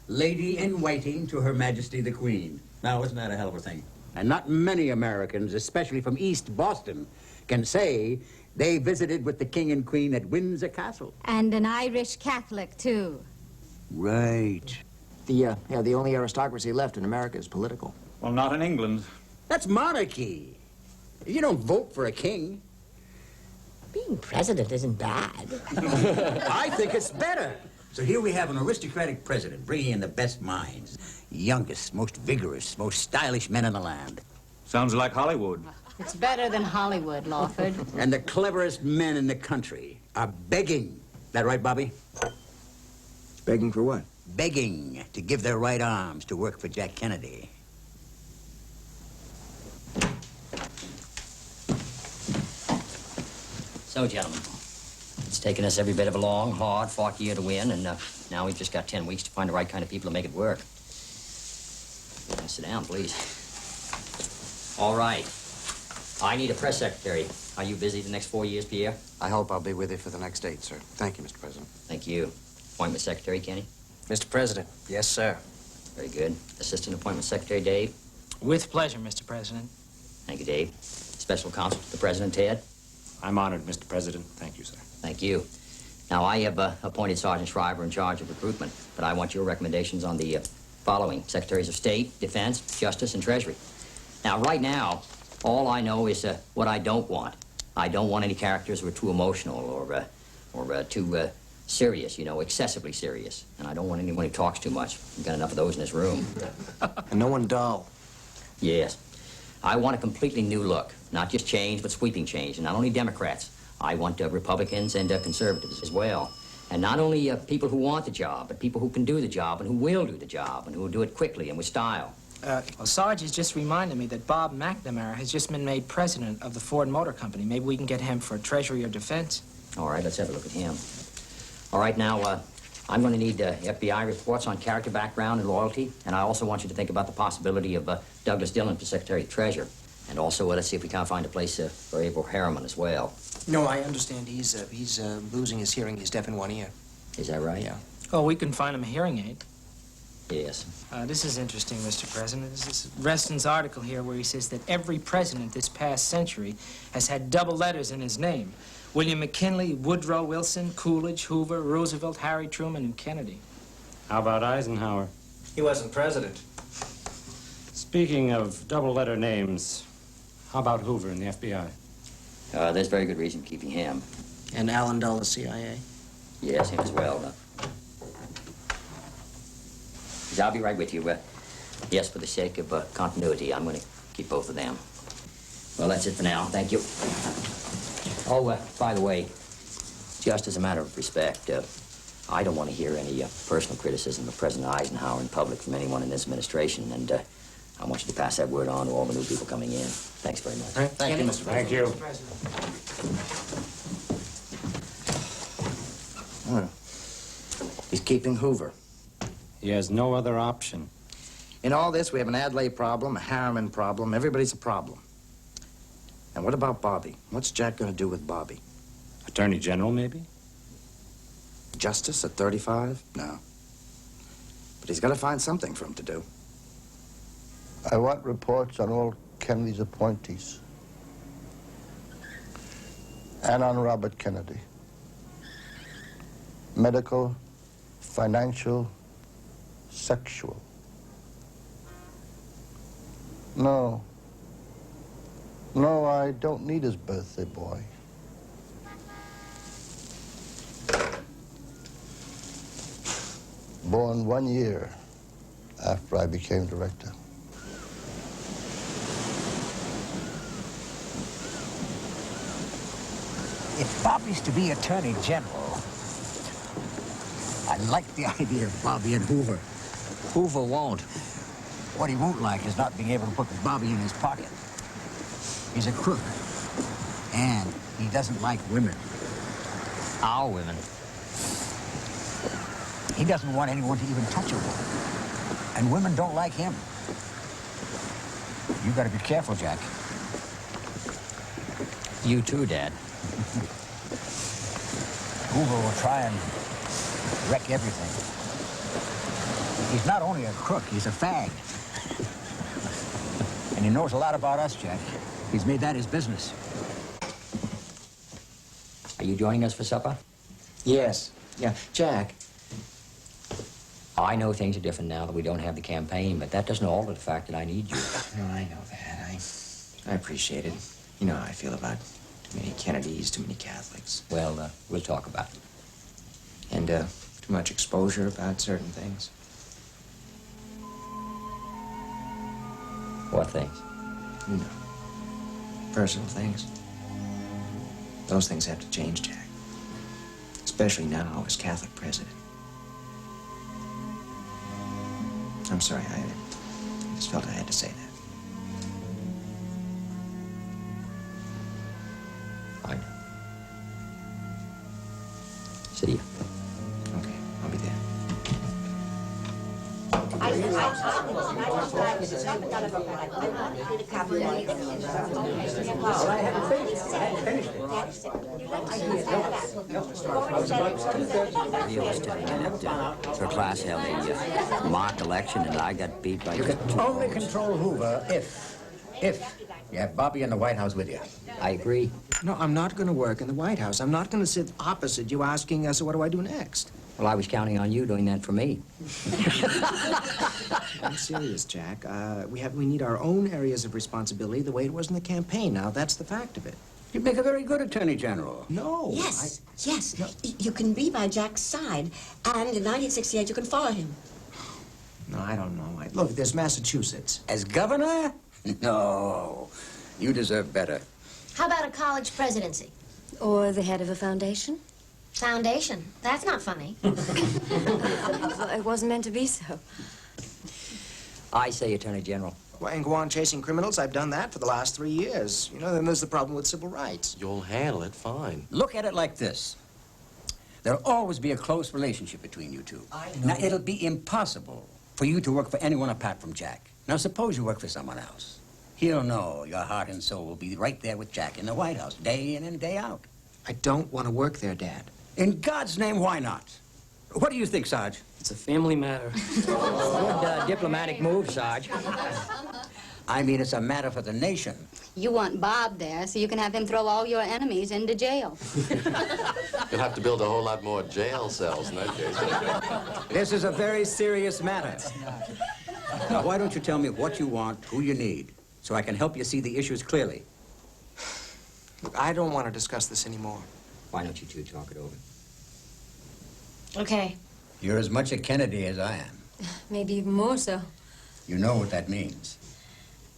S20: Lady in waiting to Her Majesty the Queen. Now, isn't that a hell of a thing? And not many Americans, especially from East Boston, can say they visited with the King and Queen at Windsor Castle.
S2: And an Irish Catholic, too.
S20: Right.
S5: The only aristocracy left in America is political.
S10: Well, not in England.
S20: That's monarchy. You don't vote for a king.
S7: Being president isn't bad.
S20: I think it's better. So here we have an aristocratic president bringing in the best minds, youngest, most vigorous, most stylish men in the land.
S10: Sounds like Hollywood.
S2: It's better than Hollywood, Lawford.
S20: And the cleverest men in the country are begging. That right, Bobby?
S6: Begging for what?
S20: Begging to give their right arms to work for Jack Kennedy.
S11: So, gentlemen, it's taken us every bit of a long, hard, fought year to win, and now we've just got 10 weeks to find the right kind of people to make it work. Sit down, please. All right. I need a press secretary. Are you busy the next 4 years, Pierre?
S6: I hope I'll be with you for the next 8, sir. Thank you, Mr. President.
S11: Thank you. Appointment secretary, Kenny?
S5: Mr. President, yes, sir.
S11: Very good. Assistant appointment secretary, Dave?
S19: With pleasure, Mr. President.
S11: Thank you, Dave. Special counsel to the President, Ted?
S10: I'm honored, Mr. President. Thank you, sir.
S11: Thank you. Now, I have appointed Sergeant Shriver in charge of recruitment, but I want your recommendations on the following: Secretaries of State, Defense, Justice, and Treasury. Now, right now, all I know is what I don't want. I don't want any characters who are too emotional or too serious, you know, excessively serious. And I don't want anyone who talks too much. We've got enough of those in this room.
S5: And no one dull.
S11: Yes. I want a completely new look. Not just change, but sweeping change. And not only Democrats. I want Republicans and conservatives as well. And not only people who want the job, but people who can do the job and who will do the job and who will do it quickly and with style.
S19: Well, Sarge has just reminded me that Bob McNamara has just been made president of the Ford Motor Company. Maybe we can get him for Treasury or Defense.
S11: All right, let's have a look at him. All right, now, I'm going to need FBI reports on character, background, and loyalty. And I also want you to think about the possibility of Douglas Dillon for Secretary of Treasury. And also, let's see if we can't find a place for Abel Harriman as well.
S5: No, I understand he's losing his hearing. He's deaf in one ear.
S11: Is that right?
S5: Yeah.
S19: Oh, we can find him a hearing aid.
S11: Yes.
S19: This is interesting, Mr. President. This is Reston's article here where he says that every president this past century has had double letters in his name. William McKinley, Woodrow Wilson, Coolidge, Hoover, Roosevelt, Harry Truman, and Kennedy.
S10: How about
S14: How about Hoover and the FBI?
S11: There's very good reason for keeping him.
S5: And Alan Dulles, CIA?
S11: Yes, him as well. I'll be right with you. Yes, for the sake of continuity, I'm going to keep both of them. Well, that's it for now. Thank you. Oh, by the way, just as a matter of respect, I don't want to hear any personal criticism of President Eisenhower in public from anyone in this administration, and I want you to pass that word on to all the new people coming in. Thanks very much.
S5: Thank you, Mr. President.
S14: Thank you.
S5: He's keeping Hoover.
S14: He has no other option.
S5: In all this, we have an Adlai problem, a Harriman problem. Everybody's a problem. And what about Bobby? What's Jack going to do with Bobby?
S14: Attorney General, maybe?
S5: Justice at 35? No. But he's got to find something for him to do.
S17: I want reports on all Kennedy's appointees. And on Robert Kennedy. Medical, financial, sexual. No. No, I don't need his birthday boy. Born 1 year after I became director.
S20: If Bobby's to be Attorney General, I like the idea of Bobby and Hoover. Hoover won't. What he won't like is not being able to put Bobby in his pocket. He's a crook. And he doesn't like women. Our women. He doesn't want anyone to even touch a woman. And women don't like him. You gotta be careful, Jack.
S11: You too, Dad.
S20: Hoover will try and wreck everything. He's not only a crook, he's a fag. And he knows a lot about us, Jack. He's made that his business.
S11: Are you joining us for supper?
S5: Yes. Yeah. Jack.
S11: I know things are different now that we don't have the campaign, but that doesn't alter the fact that I need you.
S5: Oh, I know that. I appreciate it. You know how I feel about too many Kennedys, too many Catholics.
S11: Well, we'll talk about it.
S5: And too much exposure about certain things.
S11: What things?
S5: You know, personal things. Those things have to change, Jack. Especially now as Catholic president. I'm sorry, I just felt I had to say that.
S11: Fine. See ya.
S5: Okay, I'll be there.
S11: For class held a mock election, and I got beat by...
S20: You can only control Hoover if you have Bobby in the White House with you.
S11: I agree.
S5: No, I'm not going to work in the White House. I'm not going to sit opposite you asking, so what do I do next?
S11: Well, I was counting on you doing that for me.
S5: I'm serious, Jack. We need our own areas of responsibility the way it was in the campaign. Now, that's the fact of it.
S20: You'd make a very good Attorney General.
S5: No.
S7: Yes, yes. You can be by Jack's side, and in 1968 you can follow him.
S5: No, I don't know. Look, there's Massachusetts.
S20: As governor? No. You deserve better.
S21: How about a college presidency? Or the head of a foundation? Foundation? That's not funny. It wasn't meant to be so.
S11: I say Attorney General.
S5: Well, and go on chasing criminals? I've done that for the last 3 years. You know, then there's the problem with civil rights.
S9: You'll handle it fine.
S20: Look at it like this. There'll always be a close relationship between you two.
S5: I know.
S20: Now, it'll be impossible for you to work for anyone apart from Jack. Now, suppose you work for someone else. He'll know your heart and soul will be right there with Jack in the White House, day in and day out.
S5: I don't want to work there, Dad.
S20: In God's name, why not? What do you think, Sarge?
S19: It's a family matter.
S11: Good diplomatic move, Sarge.
S20: I mean, it's a matter for the nation.
S2: You want Bob there so you can have him throw all your enemies into jail.
S9: You'll have to build a whole lot more jail cells in that case.
S20: This is a very serious matter. Now, why don't you tell me what you want, who you need, so I can help you see the issues clearly.
S5: Look, I don't want to discuss this anymore.
S20: Why don't you two talk it over?
S21: Okay.
S15: You're as much a Kennedy as I am.
S21: Maybe even more so.
S15: You know what that means.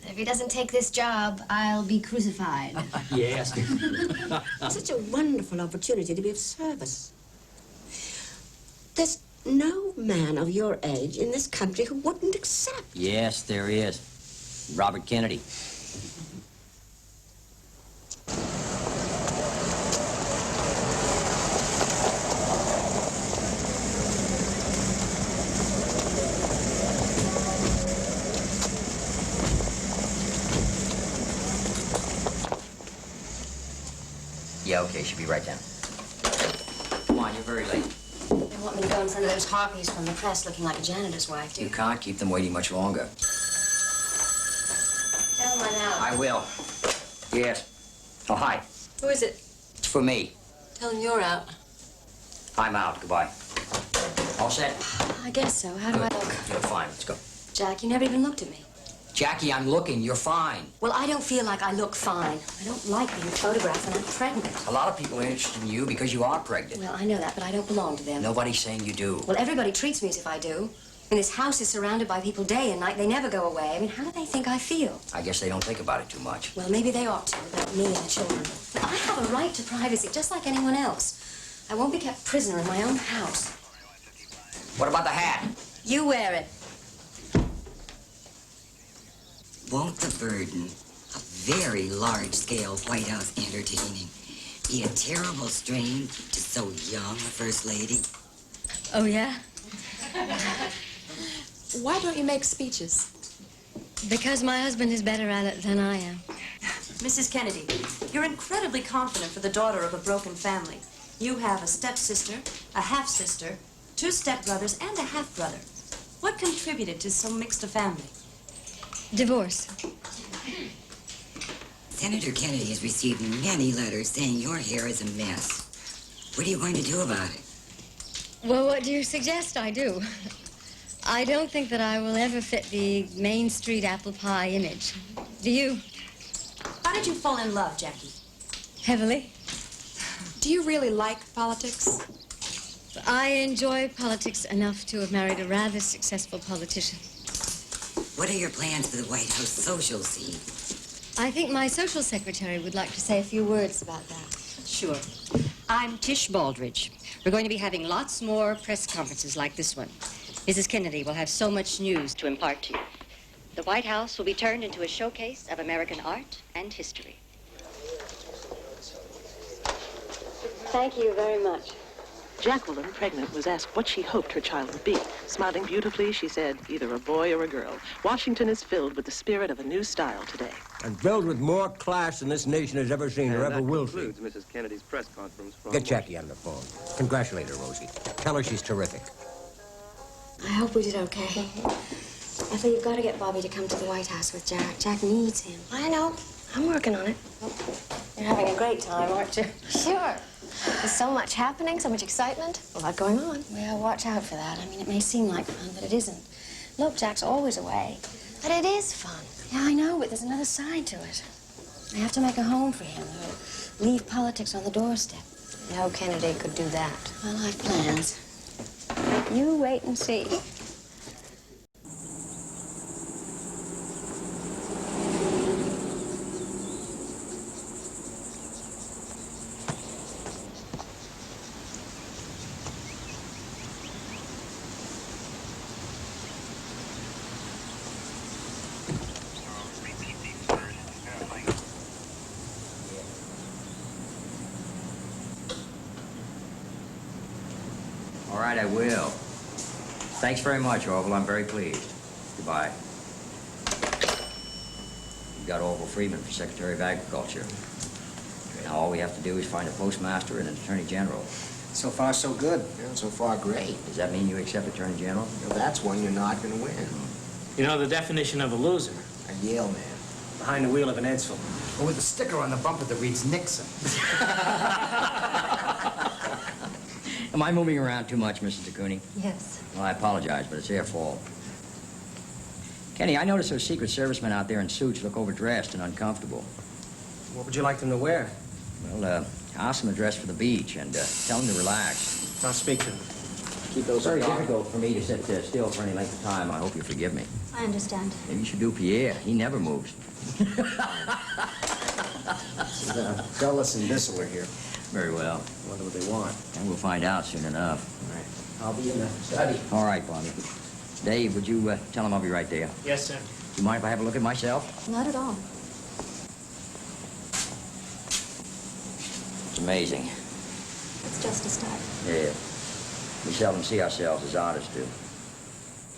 S21: If he doesn't take this job, I'll be crucified.
S20: Yes.
S7: Such a wonderful opportunity to be of service. There's no man of your age in this country who wouldn't accept.
S11: Yes, there is. Robert Kennedy. Yeah, okay, she'll be right down. Come on, you're very late.
S21: They want me to go in front of those harpies from the press looking like a janitor's wife, do
S11: You can't keep them waiting much longer.
S21: Tell them I'm out.
S11: I will. Yes. Oh, hi.
S21: Who is it?
S11: It's for me.
S21: Tell them you're out.
S11: I'm out. Goodbye. All set?
S21: I guess so. How do I look?
S11: You're fine. Let's go.
S21: Jack, you never even looked at me.
S11: Jackie, I'm looking. You're fine.
S21: Well, I don't feel like I look fine. I don't like being photographed and I'm pregnant.
S11: A lot of people are interested in you because you are pregnant.
S21: Well, I know that, but I don't belong to them.
S11: Nobody's saying you do.
S21: Well, everybody treats me as if I do. And this house is surrounded by people day and night. They never go away. I mean, how do they think I feel?
S11: I guess they don't think about it too much.
S21: Well, maybe they ought to, about me and the children. But I have a right to privacy, just like anyone else. I won't be kept prisoner in my own house.
S11: What about the hat?
S21: You wear it.
S4: Won't the burden of very large-scale White House entertaining be a terrible strain to so young a First Lady?
S21: Oh, yeah?
S13: Why don't you make speeches?
S21: Because my husband is better at it than I am.
S23: Mrs. Kennedy, you're incredibly confident for the daughter of a broken family. You have a stepsister, a half-sister, 2 stepbrothers, and a half-brother. What contributed to so mixed a family?
S21: Divorce.
S4: Senator Kennedy has received many letters saying your hair is a mess. What are you going to do about it?
S21: Well, what do you suggest I do? I don't think that I will ever fit the Main Street apple pie image. Do you?
S23: How did you fall in love, Jackie?
S21: Heavily.
S13: Do you really like politics?
S21: I enjoy politics enough to have married a rather successful politician.
S4: What are your plans for the White House social scene?
S21: I think my social secretary would like to say a few words about that.
S24: Sure. I'm Tish Baldridge. We're going to be having lots more press conferences like this one. Mrs. Kennedy will have so much news to impart to you. The White House will be turned into a showcase of American art and history.
S21: Thank you very much.
S25: Jacqueline, pregnant, was asked what she hoped her child would be. Smiling beautifully, she said, either a boy or a girl. Washington is filled with the spirit of a new style today.
S26: And filled with more class than this nation has ever seen or ever will see.
S27: Concludes Mrs. Kennedy's press conference from
S26: Get Jackie on the phone. Congratulate her, Rosie. Tell her she's terrific.
S21: I hope we did okay. Ethel, you've got to get Bobby to come to the White House with Jack. Jack needs him. I know. I'm working on it. You're having a great time, aren't you? Sure. There's so much happening, so much excitement, a lot going on. Well, watch out for that. I mean, it may seem like fun, but it isn't. Look, Jack's always away. But it is fun. Yeah, I know, but there's another side to it. I have to make a home for him, or leave politics on the doorstep. No Kennedy could do that. Well, I've plans. You wait and see.
S11: All right, I will. Thanks very much, Orville. I'm very pleased. Goodbye. You've got Orville Freeman for Secretary of Agriculture. Now all we have to do is find a postmaster and an attorney general.
S5: So far, so good. Yeah, so far, great.
S11: Does that mean you accept attorney general?
S5: Well, that's one you're not going to win.
S19: You know the definition of a loser?
S5: A Yale man.
S19: Behind the wheel of an Edsel.
S5: Or with a sticker on the bumper that reads Nixon.
S11: Am I moving around too much, Mrs. de Kooning?
S21: Yes.
S11: Well, I apologize, but it's their fault. Kenny, I noticed those Secret Servicemen out there in suits look overdressed and uncomfortable.
S5: What would you like them to wear?
S11: Well, ask them to dress for the beach and tell them to relax.
S5: I'll speak to them.
S11: Keep those very difficult for me to sit still for any length of time. I hope you forgive me.
S21: I understand.
S11: Maybe you should do Pierre. He never moves.
S5: Dulles and Bissell are here.
S11: Very well.
S5: Wonder what they want.
S11: And we'll find out soon enough.
S5: All right. I'll be in the study.
S11: All right, Bobby. Dave, would you tell him I'll be right there?
S14: Yes, sir.
S11: Do you mind if I have a look at myself?
S21: Not at all.
S11: It's amazing.
S21: It's just a start.
S11: Yeah. We seldom see ourselves as artists do.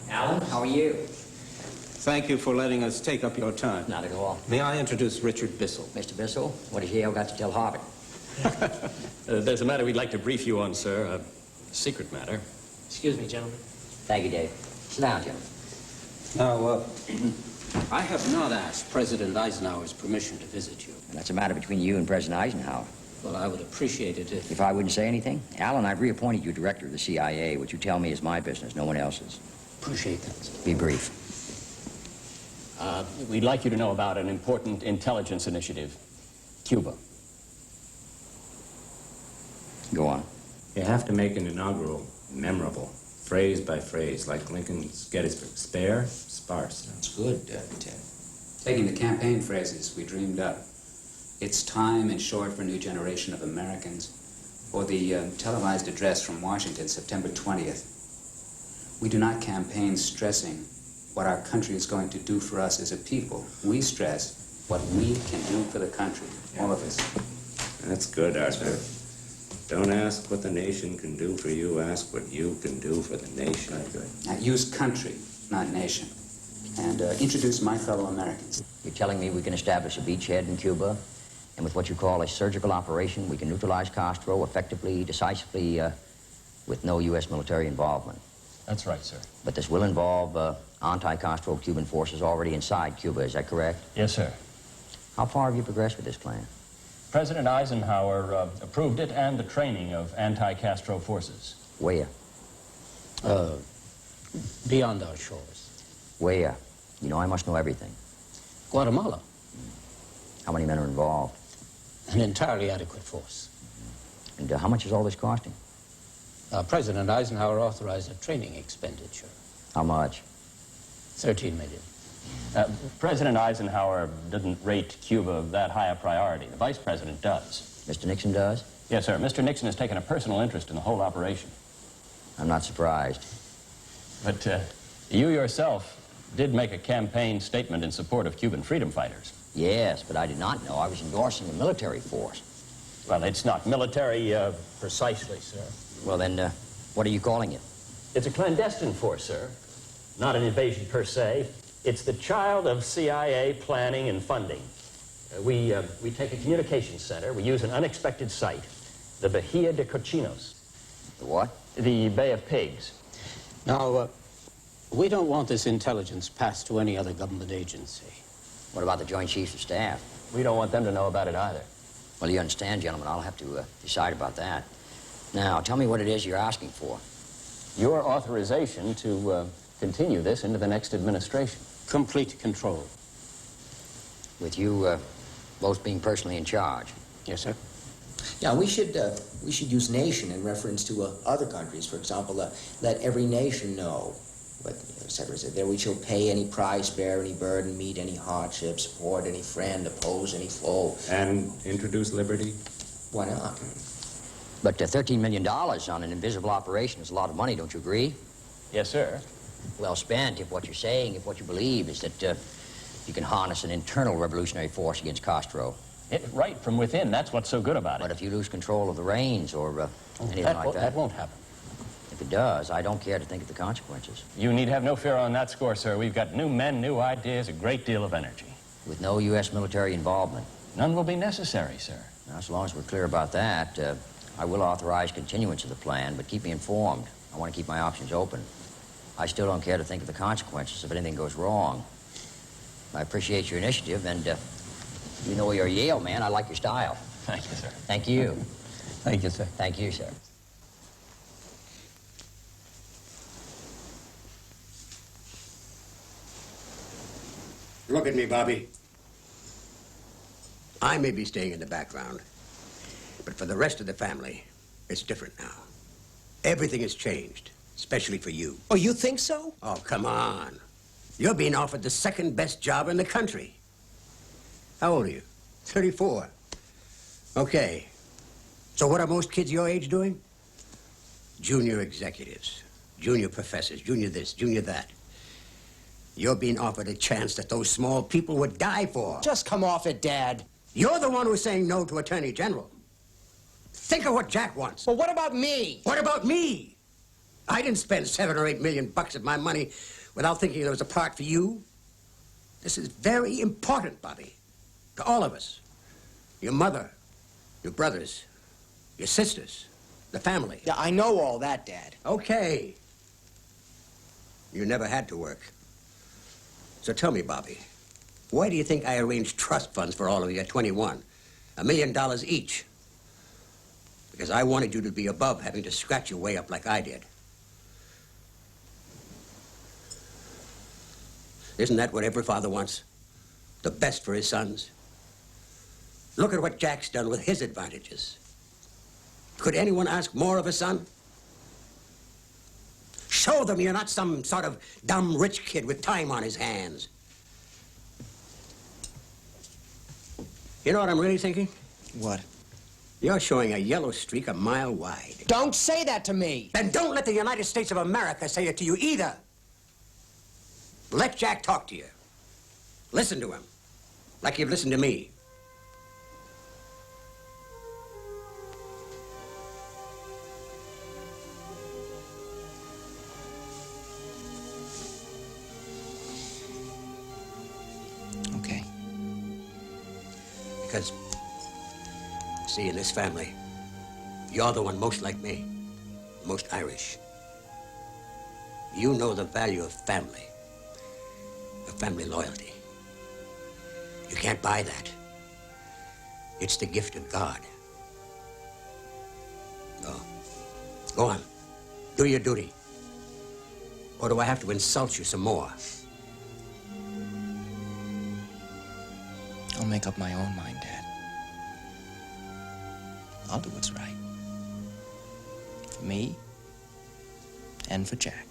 S11: Alan, how are you?
S1: Thank you for letting us take up your time.
S11: Not at all.
S1: May I introduce Richard Bissell?
S11: Mr. Bissell, what has Yale got to tell Harvard?
S3: There's a matter we'd like to brief you on, sir. A secret matter.
S19: Excuse me, gentlemen.
S11: Thank you, Dave. Sit down, gentlemen.
S1: Now, I have not asked President Eisenhower's permission to visit you.
S11: And that's a matter between you and President Eisenhower.
S1: Well, I would appreciate it if...
S11: If I wouldn't say anything? Alan, I've reappointed you director of the CIA. What you tell me is my business, no one else's.
S1: Appreciate that, sir.
S11: Be brief.
S3: We'd like you to know about an important intelligence initiative. Cuba.
S11: Go on.
S1: You have to make an inaugural memorable, phrase by phrase, like Lincoln's Gettysburg. Spare, sparse.
S5: That's good, Lieutenant.
S8: Taking the campaign phrases we dreamed up. It's time, in short, for a new generation of Americans. Or the televised address from Washington, September 20th. We do not campaign stressing what our country is going to do for us as a people. We stress what we can do for the country, all of us.
S1: That's good, Arthur. Don't ask what the nation can do for you. Ask what you can do for the nation.
S8: Now, use country, not nation. And introduce my fellow Americans.
S11: You're telling me we can establish a beachhead in Cuba, and with what you call a surgical operation, we can neutralize Castro effectively, decisively, with no U.S. military involvement?
S3: That's right, sir.
S11: But this will involve anti-Castro Cuban forces already inside Cuba, is that correct?
S3: Yes, sir.
S11: How far have you progressed with this plan?
S3: President Eisenhower approved it and the training of anti-Castro forces.
S11: Where?
S8: Beyond our shores.
S11: Where? You know, I must know everything.
S8: Guatemala.
S11: How many men are involved?
S8: An entirely adequate force.
S11: And how much is all this costing?
S8: President Eisenhower authorized a training expenditure.
S11: How much?
S8: $13 million.
S3: President Eisenhower didn't rate Cuba that high a priority. The vice president does.
S11: Mr. Nixon does?
S3: Yes, sir. Mr. Nixon has taken a personal interest in the whole operation.
S11: I'm not surprised.
S3: But you yourself did make a campaign statement in support of Cuban freedom fighters.
S11: Yes, but I did not know I was endorsing a military force.
S3: Well, it's not military precisely, sir.
S11: Well, then, what are you calling it?
S3: It's a clandestine force, sir. Not an invasion per se. It's the child of CIA planning and funding. We take a communications center. We use an unexpected site, the Bahia de Cochinos.
S11: The what?
S3: The Bay of Pigs.
S8: Now, we don't want this intelligence passed to any other government agency.
S11: What about the Joint Chiefs of Staff?
S3: We don't want them to know about it either.
S11: Well, you understand, gentlemen, I'll have to decide about that. Now, tell me what it is you're asking for.
S3: Your authorization to continue this into the next administration.
S8: Complete control.
S11: With you both being personally in charge.
S8: Yes, sir.
S5: Yeah, we should use nation in reference to other countries. For example, let every nation know, but et cetera, et cetera. There we shall pay any price, bear any burden, meet any hardship, support any friend, oppose any foe.
S1: And introduce liberty?
S5: Why not?
S11: But $13 million on an invisible operation is a lot of money, don't you agree?
S3: Yes, sir.
S11: Well spent if what you're saying, if what you believe is that you can harness an internal revolutionary force against Castro.
S3: Right from within. That's what's so good about it.
S11: But if you lose control of the reins or anything like that...
S8: That won't happen.
S11: If it does, I don't care to think of the consequences.
S3: You need have no fear on that score, sir. We've got new men, new ideas, a great deal of energy.
S11: With no U.S. military involvement.
S3: None will be necessary, sir.
S11: Now, as long as we're clear about that, I will authorize continuance of the plan, but keep me informed. I want to keep my options open. I still don't care to think of the consequences if anything goes wrong. I appreciate your initiative, and you know you're a Yale man. I like your style.
S3: Thank you, sir.
S11: Thank you.
S8: Thank you, sir.
S11: Thank you, sir.
S26: Look at me, Bobby. I may be staying in the background, but for the rest of the family, it's different now. Everything has changed, especially for you.
S5: Oh, you think so?
S26: Oh, come on. You're being offered the second best job in the country. How old are you? 34. Okay. So what are most kids your age doing? Junior executives, junior professors, junior this, junior that. You're being offered a chance that those small people would die for.
S5: Just come off it, Dad.
S26: You're the one who's saying no to Attorney General. Think of what Jack wants.
S5: Well, what about me?
S26: What about me? I didn't spend $7 or $8 million of my money without thinking there was a part for you. This is very important, Bobby, to all of us. Your mother, your brothers, your sisters, the family.
S5: Yeah, I know all that, Dad.
S26: Okay. You never had to work. So tell me, Bobby, why do you think I arranged trust funds for all of you at 21? $1 million each. Because I wanted you to be above having to scratch your way up like I did. Isn't that what every father wants? The best for his sons? Look at what Jack's done with his advantages. Could anyone ask more of a son? Show them you're not some sort of dumb rich kid with time on his hands. You know what I'm really thinking?
S5: What?
S26: You're showing a yellow streak a mile wide.
S5: Don't say that to me.
S26: Then don't let the United States of America say it to you either. Let Jack talk to you. Listen to him, like you've listened to me.
S5: Okay.
S26: Because, see, in this family, you're the one most like me, most Irish. You know the value of family, of family loyalty. You can't buy that. It's the gift of God. Go on. Do your duty. Or do I have to insult you some more?
S5: I'll make up my own mind, Dad. I'll do what's right. For me and for Jack.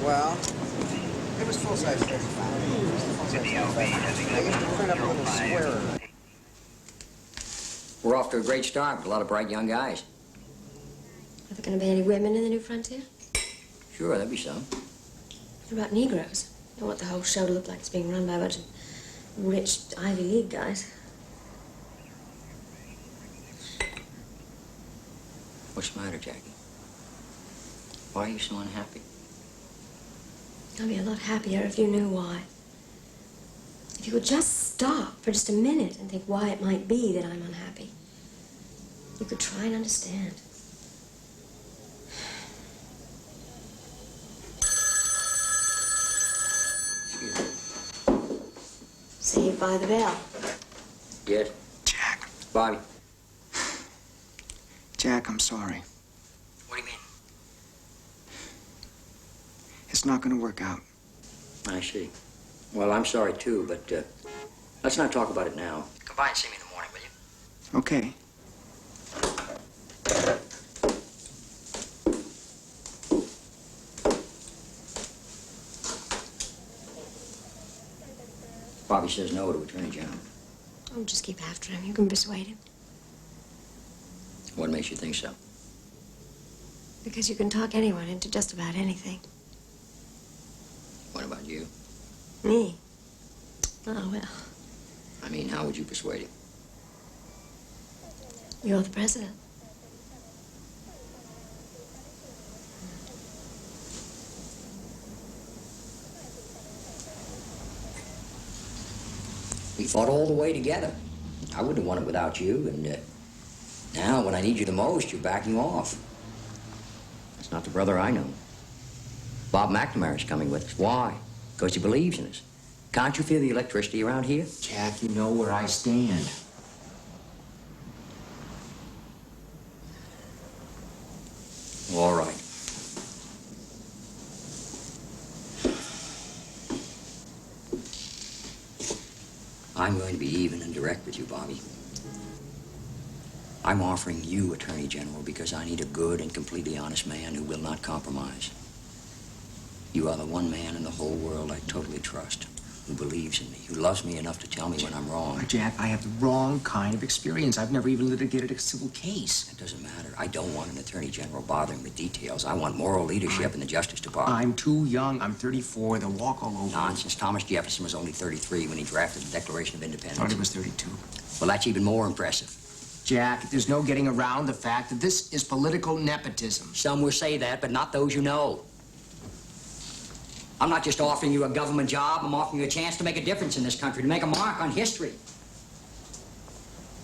S6: Well, it was full-size 35. I used to print up a little squarer.
S20: We're off to a great start with a lot of bright young guys.
S21: Are there going to be any women in the new frontier?
S20: Sure, there'll be some.
S21: What about Negroes? I want the whole show to look like it's being run by a bunch of rich Ivy League guys.
S20: What's the matter, Jackie? Why are you so unhappy?
S21: I'd be a lot happier if you knew why. If you would just stop for just a minute and think why it might be that I'm unhappy. You could try and understand. Saved by the bell.
S20: Yes?
S6: Jack.
S20: Bobby.
S6: Jack, I'm sorry.
S20: What do you mean?
S6: It's not going to work out.
S20: I see. Well, I'm sorry, too, but let's not talk about it now. Come by and see me in the morning, will you?
S6: Okay.
S20: Bobby says no to Attorney General.
S21: Oh, just keep after him. You can persuade him.
S20: What makes you think so?
S21: Because you can talk anyone into just about anything.
S20: What about you?
S21: Me? Oh, well.
S20: I mean, how would you persuade him?
S21: You're the president.
S20: We fought all the way together. I wouldn't have won it without you, and now, when I need you the most, you're backing off. That's not the brother I know. Bob McNamara's coming with us. Why? Because he believes in us.
S11: Can't you feel the electricity around here?
S5: Jack, you know where I stand.
S11: All right. I'm going to be even and direct with you, Bobby. I'm offering you Attorney General because I need a good and completely honest man who will not compromise. You are the one man in the whole world I totally trust, who believes in me, who loves me enough to tell me when I'm wrong.
S5: Jack, I have the wrong kind of experience. I've never even litigated a civil case.
S11: It doesn't matter. I don't want an Attorney General bothering with details. I want moral leadership in the Justice Department.
S5: I'm too young. I'm 34. They'll walk all over.
S11: Nonsense. Thomas Jefferson was only 33 when he drafted the Declaration of Independence.
S5: I thought he was 32.
S11: Well, that's even more impressive.
S5: Jack, there's no getting around the fact that this is political nepotism.
S11: Some will say that, but not those you know. I'm not just offering you a government job. I'm offering you a chance to make a difference in this country, to make a mark on history.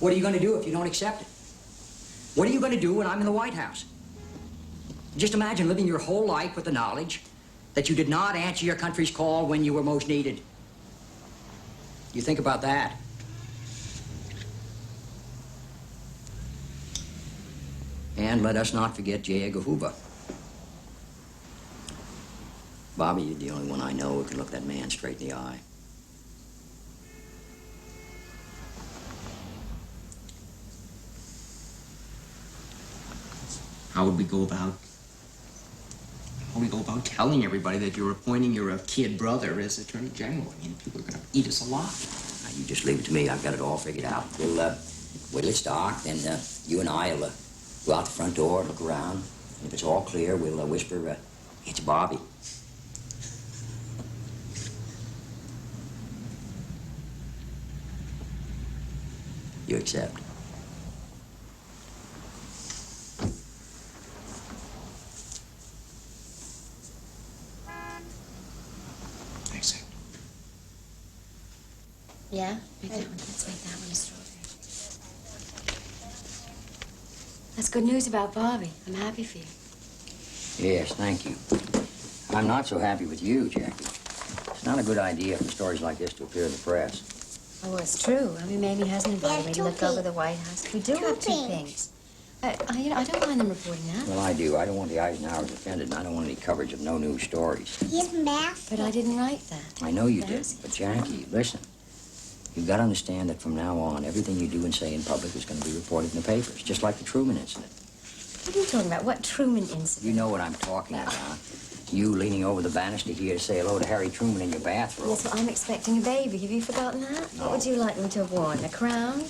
S11: What are you going to do if you don't accept it? What are you going to do when I'm in the White House? Just imagine living your whole life with the knowledge that you did not answer your country's call when you were most needed. You think about that. And let us not forget J. Edgar Hoover. Bobby, you're the only one I know who can look that man straight in the eye.
S5: How would we go about telling everybody that you're appointing your kid brother as Attorney General? I mean, people are going to eat us alive.
S11: Now, you just leave it to me. I've got it all figured out. We'll wait till it's dark, then you and I will go out the front door, look around. And if it's all clear, we'll whisper, it's Bobby. You accept?
S5: I accept.
S21: Yeah? Make that one. Let's make that one a strawberry. That's good news about Bobby. I'm happy for you.
S11: Yes, thank you. I'm not so happy with you, Jackie. It's not a good idea for stories like this to appear in the press.
S21: Oh, it's true. I mean, Mamie hasn't invited me to look over the White House. We do have two things. You know, I don't mind them reporting that.
S11: Well, I do. I don't want the Eisenhowers offended, and I don't want any coverage of no news stories.
S21: He's math. But I didn't write that.
S11: I know you did, but Jackie, listen. You've got to understand that from now on, everything you do and say in public is going to be reported in the papers, just like the Truman incident.
S21: What are you talking about? What Truman incident?
S11: You know what I'm talking about. You leaning over the banister here to say hello to Harry Truman in your bathrobe.
S21: Yes, well, I'm expecting a baby. Have you forgotten that?
S11: No.
S21: What would you like me to have worn? A crown?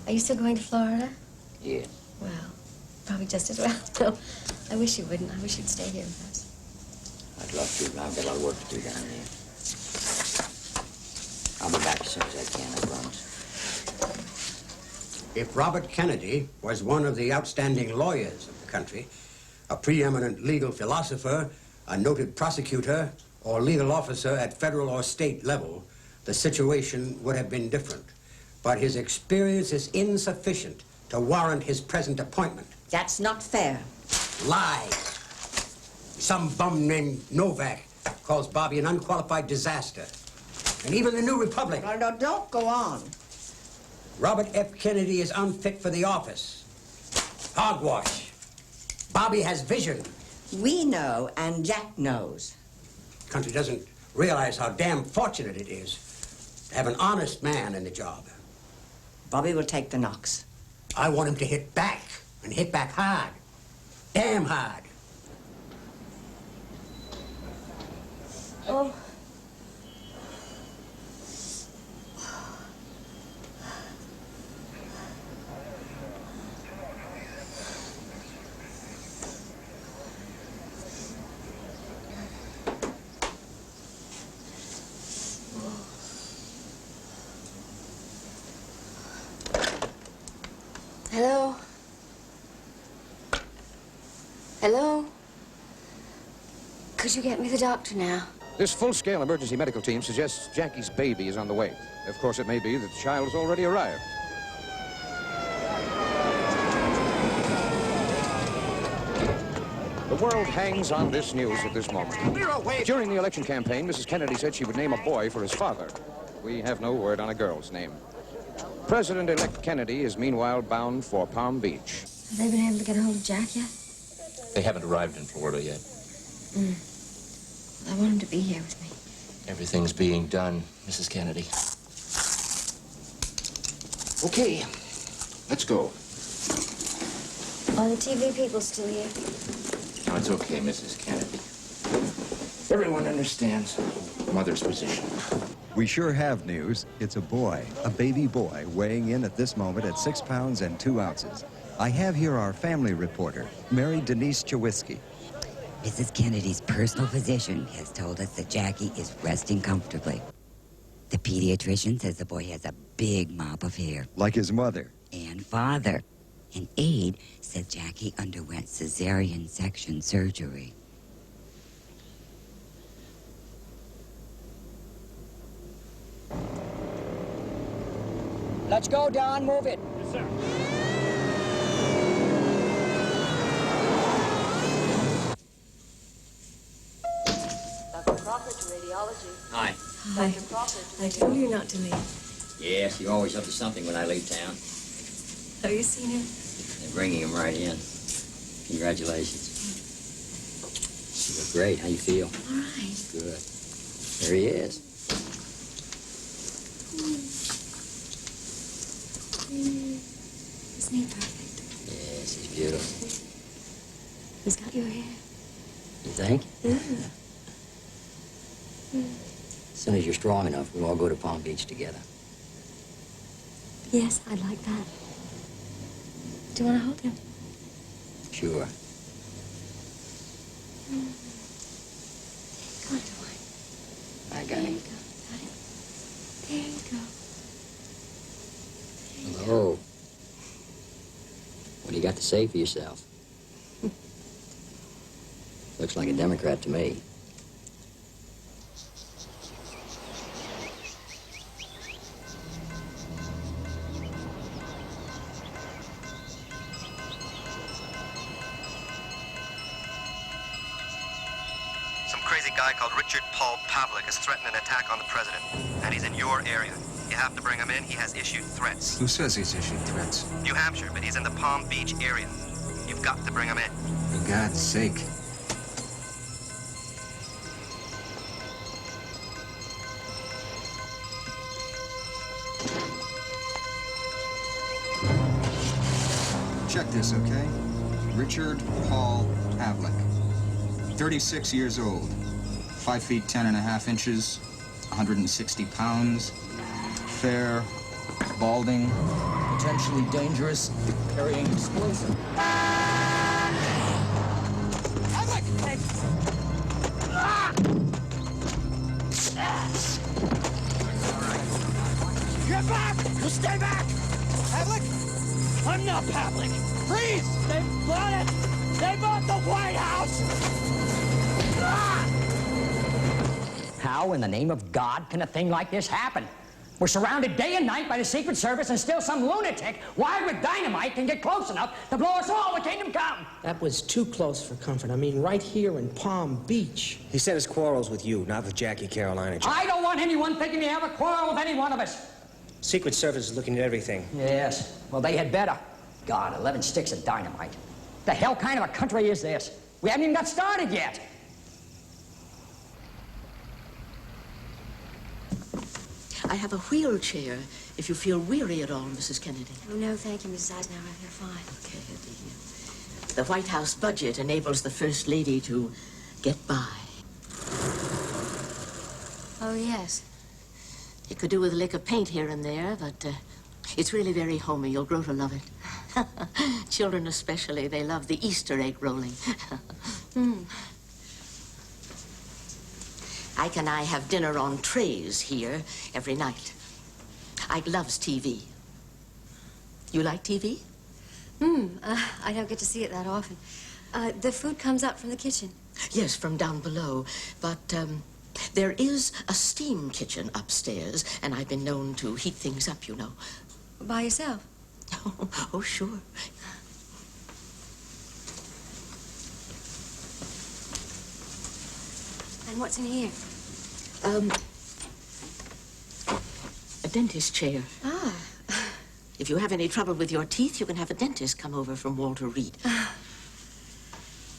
S21: Are you still going to Florida?
S11: Yeah.
S21: Well, probably just as well. No, I wish you wouldn't. I wish you'd stay here with us.
S11: I'd love to, but I've got a lot of work to do down there. I'll be back as soon as I can, I promise.
S26: If Robert Kennedy was one of the outstanding lawyers of the country, a preeminent legal philosopher, a noted prosecutor, or legal officer at federal or state level, the situation would have been different. But his experience is insufficient to warrant his present appointment.
S7: That's not fair.
S26: Lie. Some bum named Novak calls Bobby an unqualified disaster. And even the New Republic.
S7: No, don't go on.
S26: Robert F. Kennedy is unfit for the office. Hogwash. Bobby has vision.
S7: We know, and Jack knows.
S26: The country doesn't realize how damn fortunate it is to have an honest man in the job.
S7: Bobby will take the knocks.
S26: I want him to hit back, and hit back hard. Damn hard.
S21: Oh. Hello? Hello? Could you get me the doctor now?
S2: This full-scale emergency medical team suggests Jackie's baby is on the way. Of course, it may be that the child has already arrived. The world hangs on this news at this moment. During the election campaign, Mrs. Kennedy said she would name a boy for his father. We have no word on a girl's name. President-elect Kennedy is meanwhile bound for Palm Beach.
S21: Have they been able to get a hold of Jack yet?
S9: They haven't arrived in Florida yet.
S21: I want him to be here with me.
S9: Everything's being done, Mrs. Kennedy.
S2: Okay, let's go.
S21: Are the TV people still here?
S9: No, it's okay, Mrs. Kennedy. Everyone understands Mother's position.
S10: We sure have news. It's a boy, a baby boy, weighing in at this moment at 6 pounds and 2 ounces. I have here our family reporter, Mary Denise Chawisky.
S4: Mrs. Kennedy's personal physician has told us that Jackie is resting comfortably. The pediatrician says the boy has a big mop of hair.
S10: Like his mother.
S4: And father. An aide said Jackie underwent cesarean section surgery.
S11: Let's go, Don. Move it.
S14: Yes, sir.
S12: Dr. Crawford to radiology.
S16: Hi.
S21: Hi.
S12: Dr. Crawford.
S21: I told you not to leave.
S16: Yes, you're always up to something when I leave town.
S21: Have you seen him?
S16: They're bringing him right in. Congratulations. You look great. How you feel?
S21: All right.
S16: Good. There he is.
S21: Isn't he perfect?
S16: Yes, he's beautiful.
S21: He's got your hair.
S16: You think?
S21: Yeah.
S16: As soon as you're strong enough, we'll all go to Palm Beach together.
S21: Yes, I'd like that. Do you want to hold him?
S16: Sure.
S21: Go, Dwight.
S16: I got
S21: There
S16: him.
S21: you go. Got it. There you go.
S16: Hello. What do you got to say for yourself? Looks like a Democrat to me.
S17: Some crazy guy called Richard Paul Pavlik has threatened an attack on the president, and he's in your area. You have to bring him in. He has issued threats.
S2: Who says he's issued threats?
S17: New Hampshire, but he's in the Palm Beach area. You've got to bring him in.
S2: For God's sake.
S18: Check this, okay? Richard Paul Pavlik. 36 years old. 5 feet 10.5 inches. 160 pounds. Fair. Balding. Potentially dangerous. Carrying explosive.
S22: Get back! You stay back! Pavlik? I'm not Pavlik. Please! They bought it! They bought the White House!
S11: How in the name of God can a thing like this happen? We're surrounded day and night by the Secret Service, and still some lunatic, wired with dynamite, can get close enough to blow us all to kingdom come.
S19: That was too close for comfort. I mean, right here in Palm Beach.
S5: He said his quarrels with you, not with Jackie Carolina.
S11: I don't want anyone thinking they have a quarrel with any one of us.
S5: Secret Service is looking at everything.
S11: Yes, well, they had better. God, 11 sticks of dynamite. The hell kind of a country is this? We haven't even got started yet.
S12: I have a wheelchair if you feel weary at all, Mrs. Kennedy.
S21: Oh, no, thank you, Mrs. Eisenhower. I feel fine.
S12: Okay, the White House budget enables the First Lady to get by.
S21: Oh, yes.
S12: It could do with a lick of paint here and there, but it's really very homey. You'll grow to love it. Children especially, they love the Easter egg rolling. Ike and I have dinner on trays here every night. Ike loves TV. You like TV?
S21: I don't get to see it that often. The food comes up from the kitchen.
S12: Yes, from down below. But there is a steam kitchen upstairs, and I've been known to heat things up, you know.
S21: By yourself?
S12: Oh, sure.
S21: And what's in here?
S12: A dentist chair.
S21: Ah.
S12: If you have any trouble with your teeth, you can have a dentist come over from Walter Reed.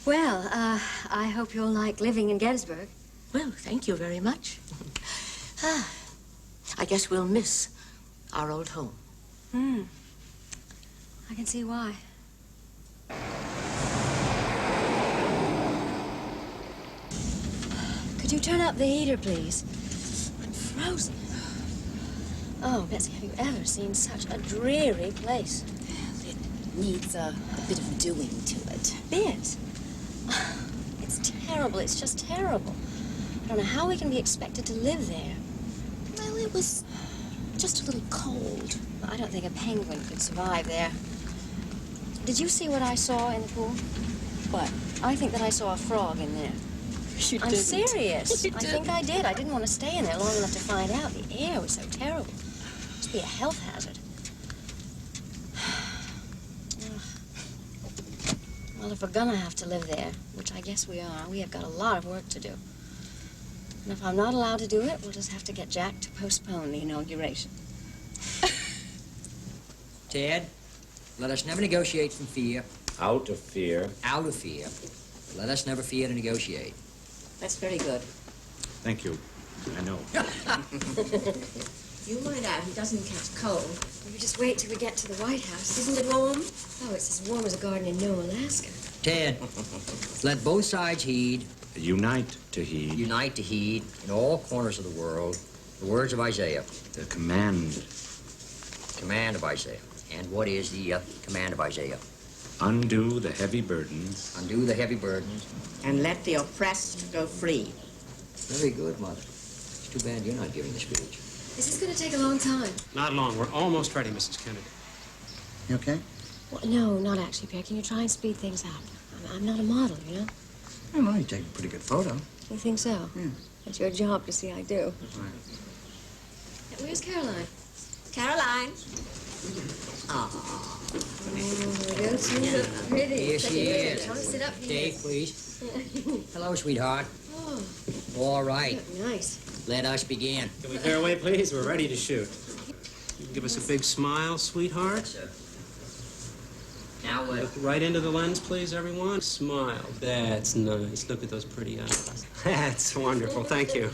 S21: Well, I hope you'll like living in Gettysburg.
S12: Well, thank you very much. I guess we'll miss our old home.
S21: I can see why. Could you turn up the heater, please? I'm frozen. Oh, Betsy, have you ever seen such a dreary place?
S1: It needs a bit of doing to it.
S21: Bit? It's terrible. It's just terrible. I don't know how we can be expected to live there.
S1: Well, it was just a little cold.
S21: I don't think a penguin could survive there. Did you see what I saw in the pool? What? I think that I saw a frog in there.
S1: You
S21: I'm
S1: didn't.
S21: serious.
S1: You
S21: I
S1: didn't.
S21: think I did. I didn't want to stay in there long enough to find out. The air was so terrible. It must be a health hazard. Well, if we're gonna have to live there, which I guess we are, we have got a lot of work to do. And if I'm not allowed to do it, we'll just have to get Jack to postpone the inauguration.
S11: Ted, let us never negotiate from fear.
S9: Out of fear.
S11: Out of fear. Let us never fear to negotiate.
S12: That's very good.
S9: Thank you. I know.
S21: You mind out, he doesn't catch cold. You just wait till we get to the White House. Isn't it warm? Oh, it's as warm as a garden in Nome, Alaska.
S11: Ted, let both sides heed.
S9: Unite to heed.
S11: Unite to heed in all corners of the world the words of Isaiah.
S9: The command.
S11: Command of Isaiah. And what is the command of Isaiah?
S9: Undo the heavy burdens.
S11: Undo the heavy burdens.
S12: And let the oppressed go free.
S11: Very good, Mother. It's too bad you're not giving the speech.
S21: Is this going to take a long time?
S14: Not long. We're almost ready, Mrs. Kennedy.
S18: You okay?
S21: Well, no, not actually, Pierre. Can you try and speed things up? I'm not a model, you know?
S18: I don't know, you take a pretty good photo.
S21: You think so?
S18: Yeah.
S21: It's your job to see I do. Where's Caroline? Caroline!
S11: Ah.
S21: Don't you look pretty?
S11: Here she is.
S21: Come sit up here.
S11: Dave, please. Hello, sweetheart.
S21: Oh,
S11: All right.
S21: you look nice.
S11: Let us begin.
S14: Can we clear away, please? We're ready to shoot. You can give us a big smile, sweetheart.
S11: Now,
S14: Look right into the lens, please, everyone. Smile. That's nice. Look at those pretty eyes. That's wonderful. Thank you.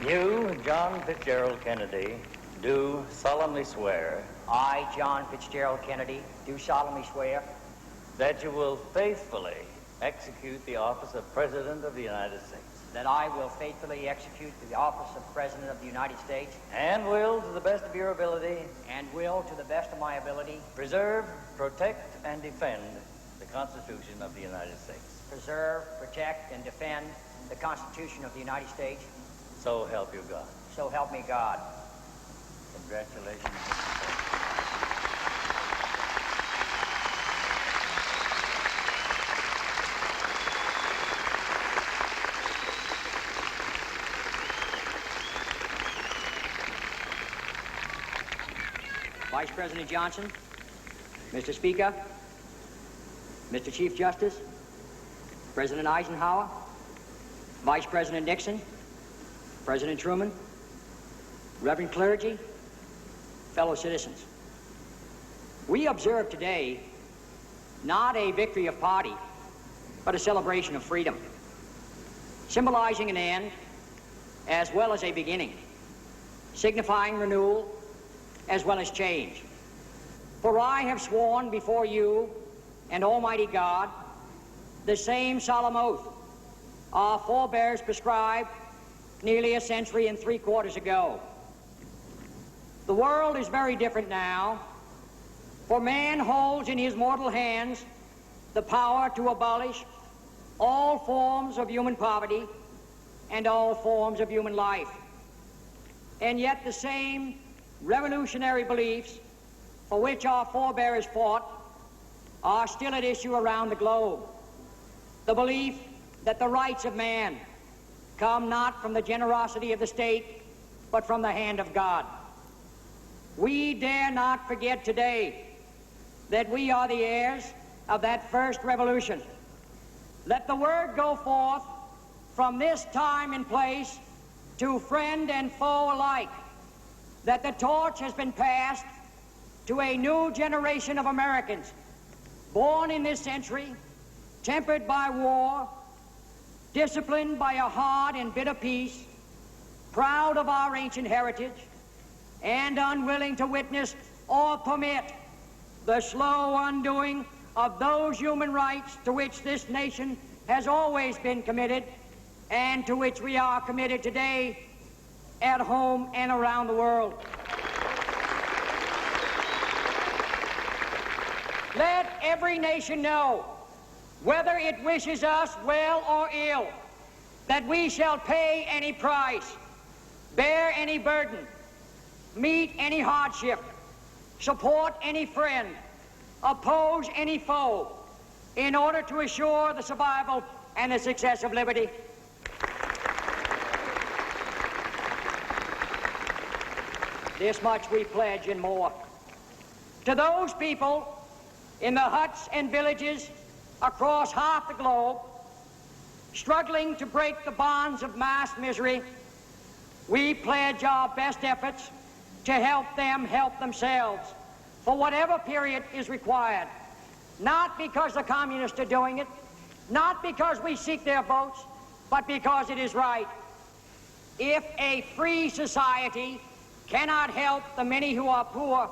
S13: You, John Fitzgerald Kennedy, do solemnly swear
S15: I, John Fitzgerald Kennedy, do solemnly swear
S13: that you will faithfully execute the office of President of the United States
S15: that I will faithfully execute the office of President of the United States
S13: and will, to the best of your ability,
S15: and will, to the best of my ability,
S13: preserve, protect, and defend the Constitution of the United States.
S15: preserve, protect, and defend the Constitution of the United States.
S13: So help you God.
S15: So help me God.
S13: Congratulations.
S15: Vice President Johnson, Mr. Speaker, Mr. Chief Justice, President Eisenhower, Vice President Nixon, President Truman, Reverend clergy, fellow citizens. We observe today not a victory of party, but a celebration of freedom, symbolizing an end as well as a beginning, signifying renewal as well as change. For I have sworn before you and Almighty God the same solemn oath our forebears prescribed nearly a century and 3/4 ago. The world is very different now, for man holds in his mortal hands the power to abolish all forms of human poverty and all forms of human life. And yet the same revolutionary beliefs for which our forebears fought are still at issue around the globe. The belief that the rights of man come not from the generosity of the state, but from the hand of God. We dare not forget today that we are the heirs of that first revolution. Let the word go forth from this time and place to friend and foe alike that the torch has been passed to a new generation of Americans born in this century, tempered by war, disciplined by a hard and bitter peace, proud of our ancient heritage, and unwilling to witness or permit the slow undoing of those human rights to which this nation has always been committed and to which we are committed today at home and around the world. Let every nation know, whether it wishes us well or ill, that we shall pay any price, bear any burden, meet any hardship, support any friend, oppose any foe, in order to assure the survival and the success of liberty. This much we pledge and more. To those people in the huts and villages across half the globe, struggling to break the bonds of mass misery, we pledge our best efforts to help them help themselves for whatever period is required, not because the communists are doing it, not because we seek their votes, but because it is right. If a free society cannot help the many who are poor,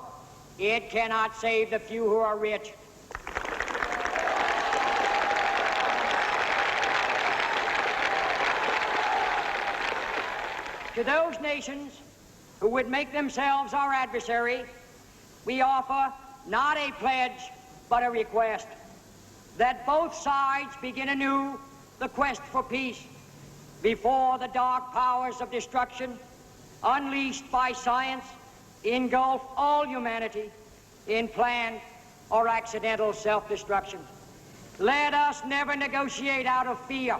S15: it cannot save the few who are rich. To those nations who would make themselves our adversary, we offer not a pledge, but a request that both sides begin anew the quest for peace before the dark powers of destruction unleashed by science engulf all humanity in planned or accidental self-destruction. Let us never negotiate out of fear,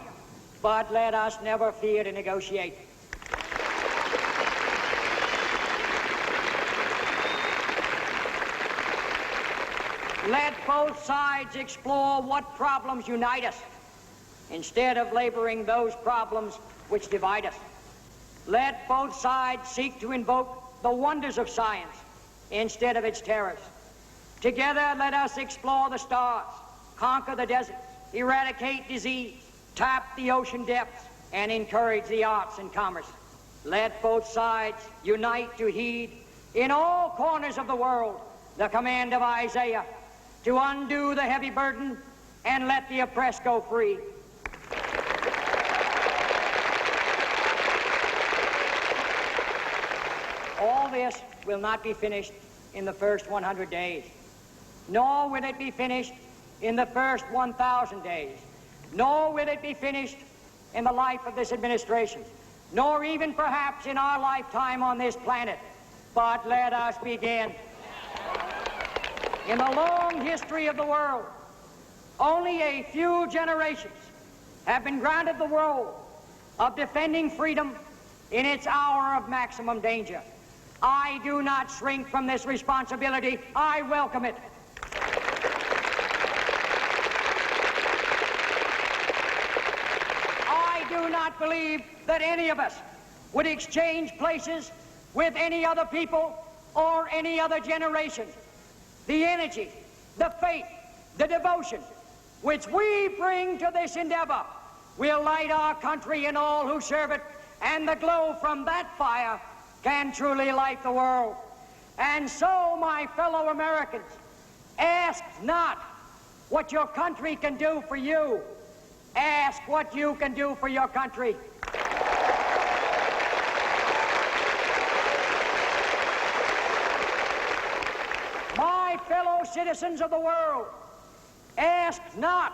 S15: but let us never fear to negotiate. Let both sides explore what problems unite us, instead of laboring those problems which divide us. Let both sides seek to invoke the wonders of science instead of its terrors. Together, let us explore the stars, conquer the deserts, eradicate disease, tap the ocean depths, and encourage the arts and commerce. Let both sides unite to heed in all corners of the world the command of Isaiah to undo the heavy burden and let the oppressed go free. All this will not be finished in the first 100 days, nor will it be finished in the first 1,000 days, nor will it be finished in the life of this administration, nor even perhaps in our lifetime on this planet. But let us begin. In the long history of the world, only a few generations have been granted the role of defending freedom in its hour of maximum danger. I do not shrink from this responsibility. I welcome it. I do not believe that any of us would exchange places with any other people or any other generation. The energy, the faith, the devotion which we bring to this endeavor will light our country and all who serve it, and the glow from that fire can truly light the world. And so, my fellow Americans, ask not what your country can do for you. Ask what you can do for your country. My fellow citizens of the world, ask not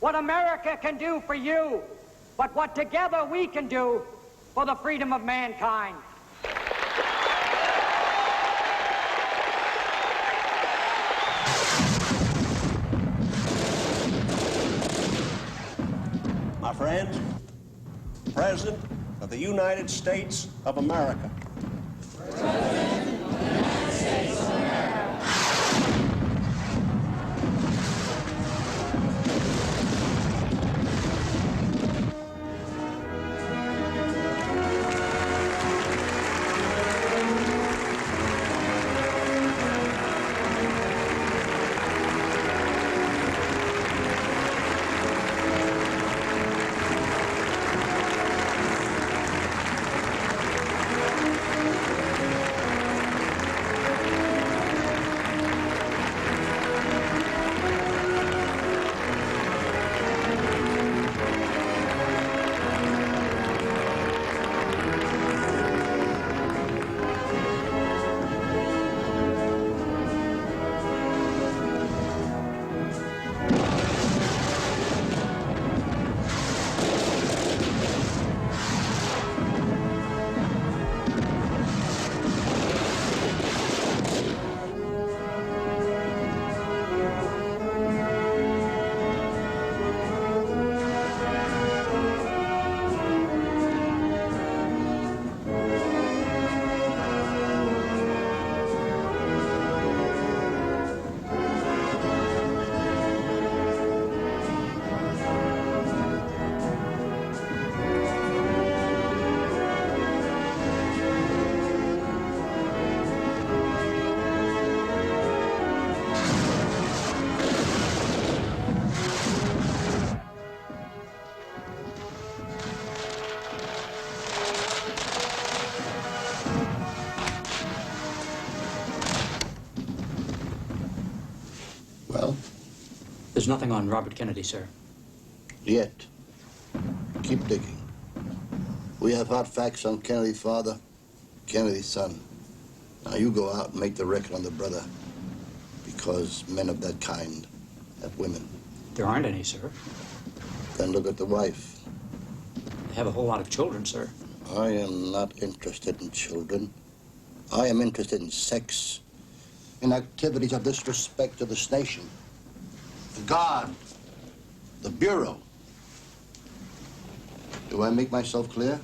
S15: what America can do for you, but what together we can do for the freedom of mankind.
S3: My friends, the President of the United States of America. President of the United States of America.
S6: nothing on Robert Kennedy, sir.
S8: Yet. Keep digging. We have hard facts on Kennedy's father, Kennedy's son. Now you go out and make the record on the brother, because men of that kind have women.
S6: There aren't any, sir.
S8: Then look at the wife.
S6: They have a whole lot of children, sir.
S8: I am not interested in children. I am interested in sex, in activities of disrespect to this nation. The Guard, the Bureau. Do I make myself clear?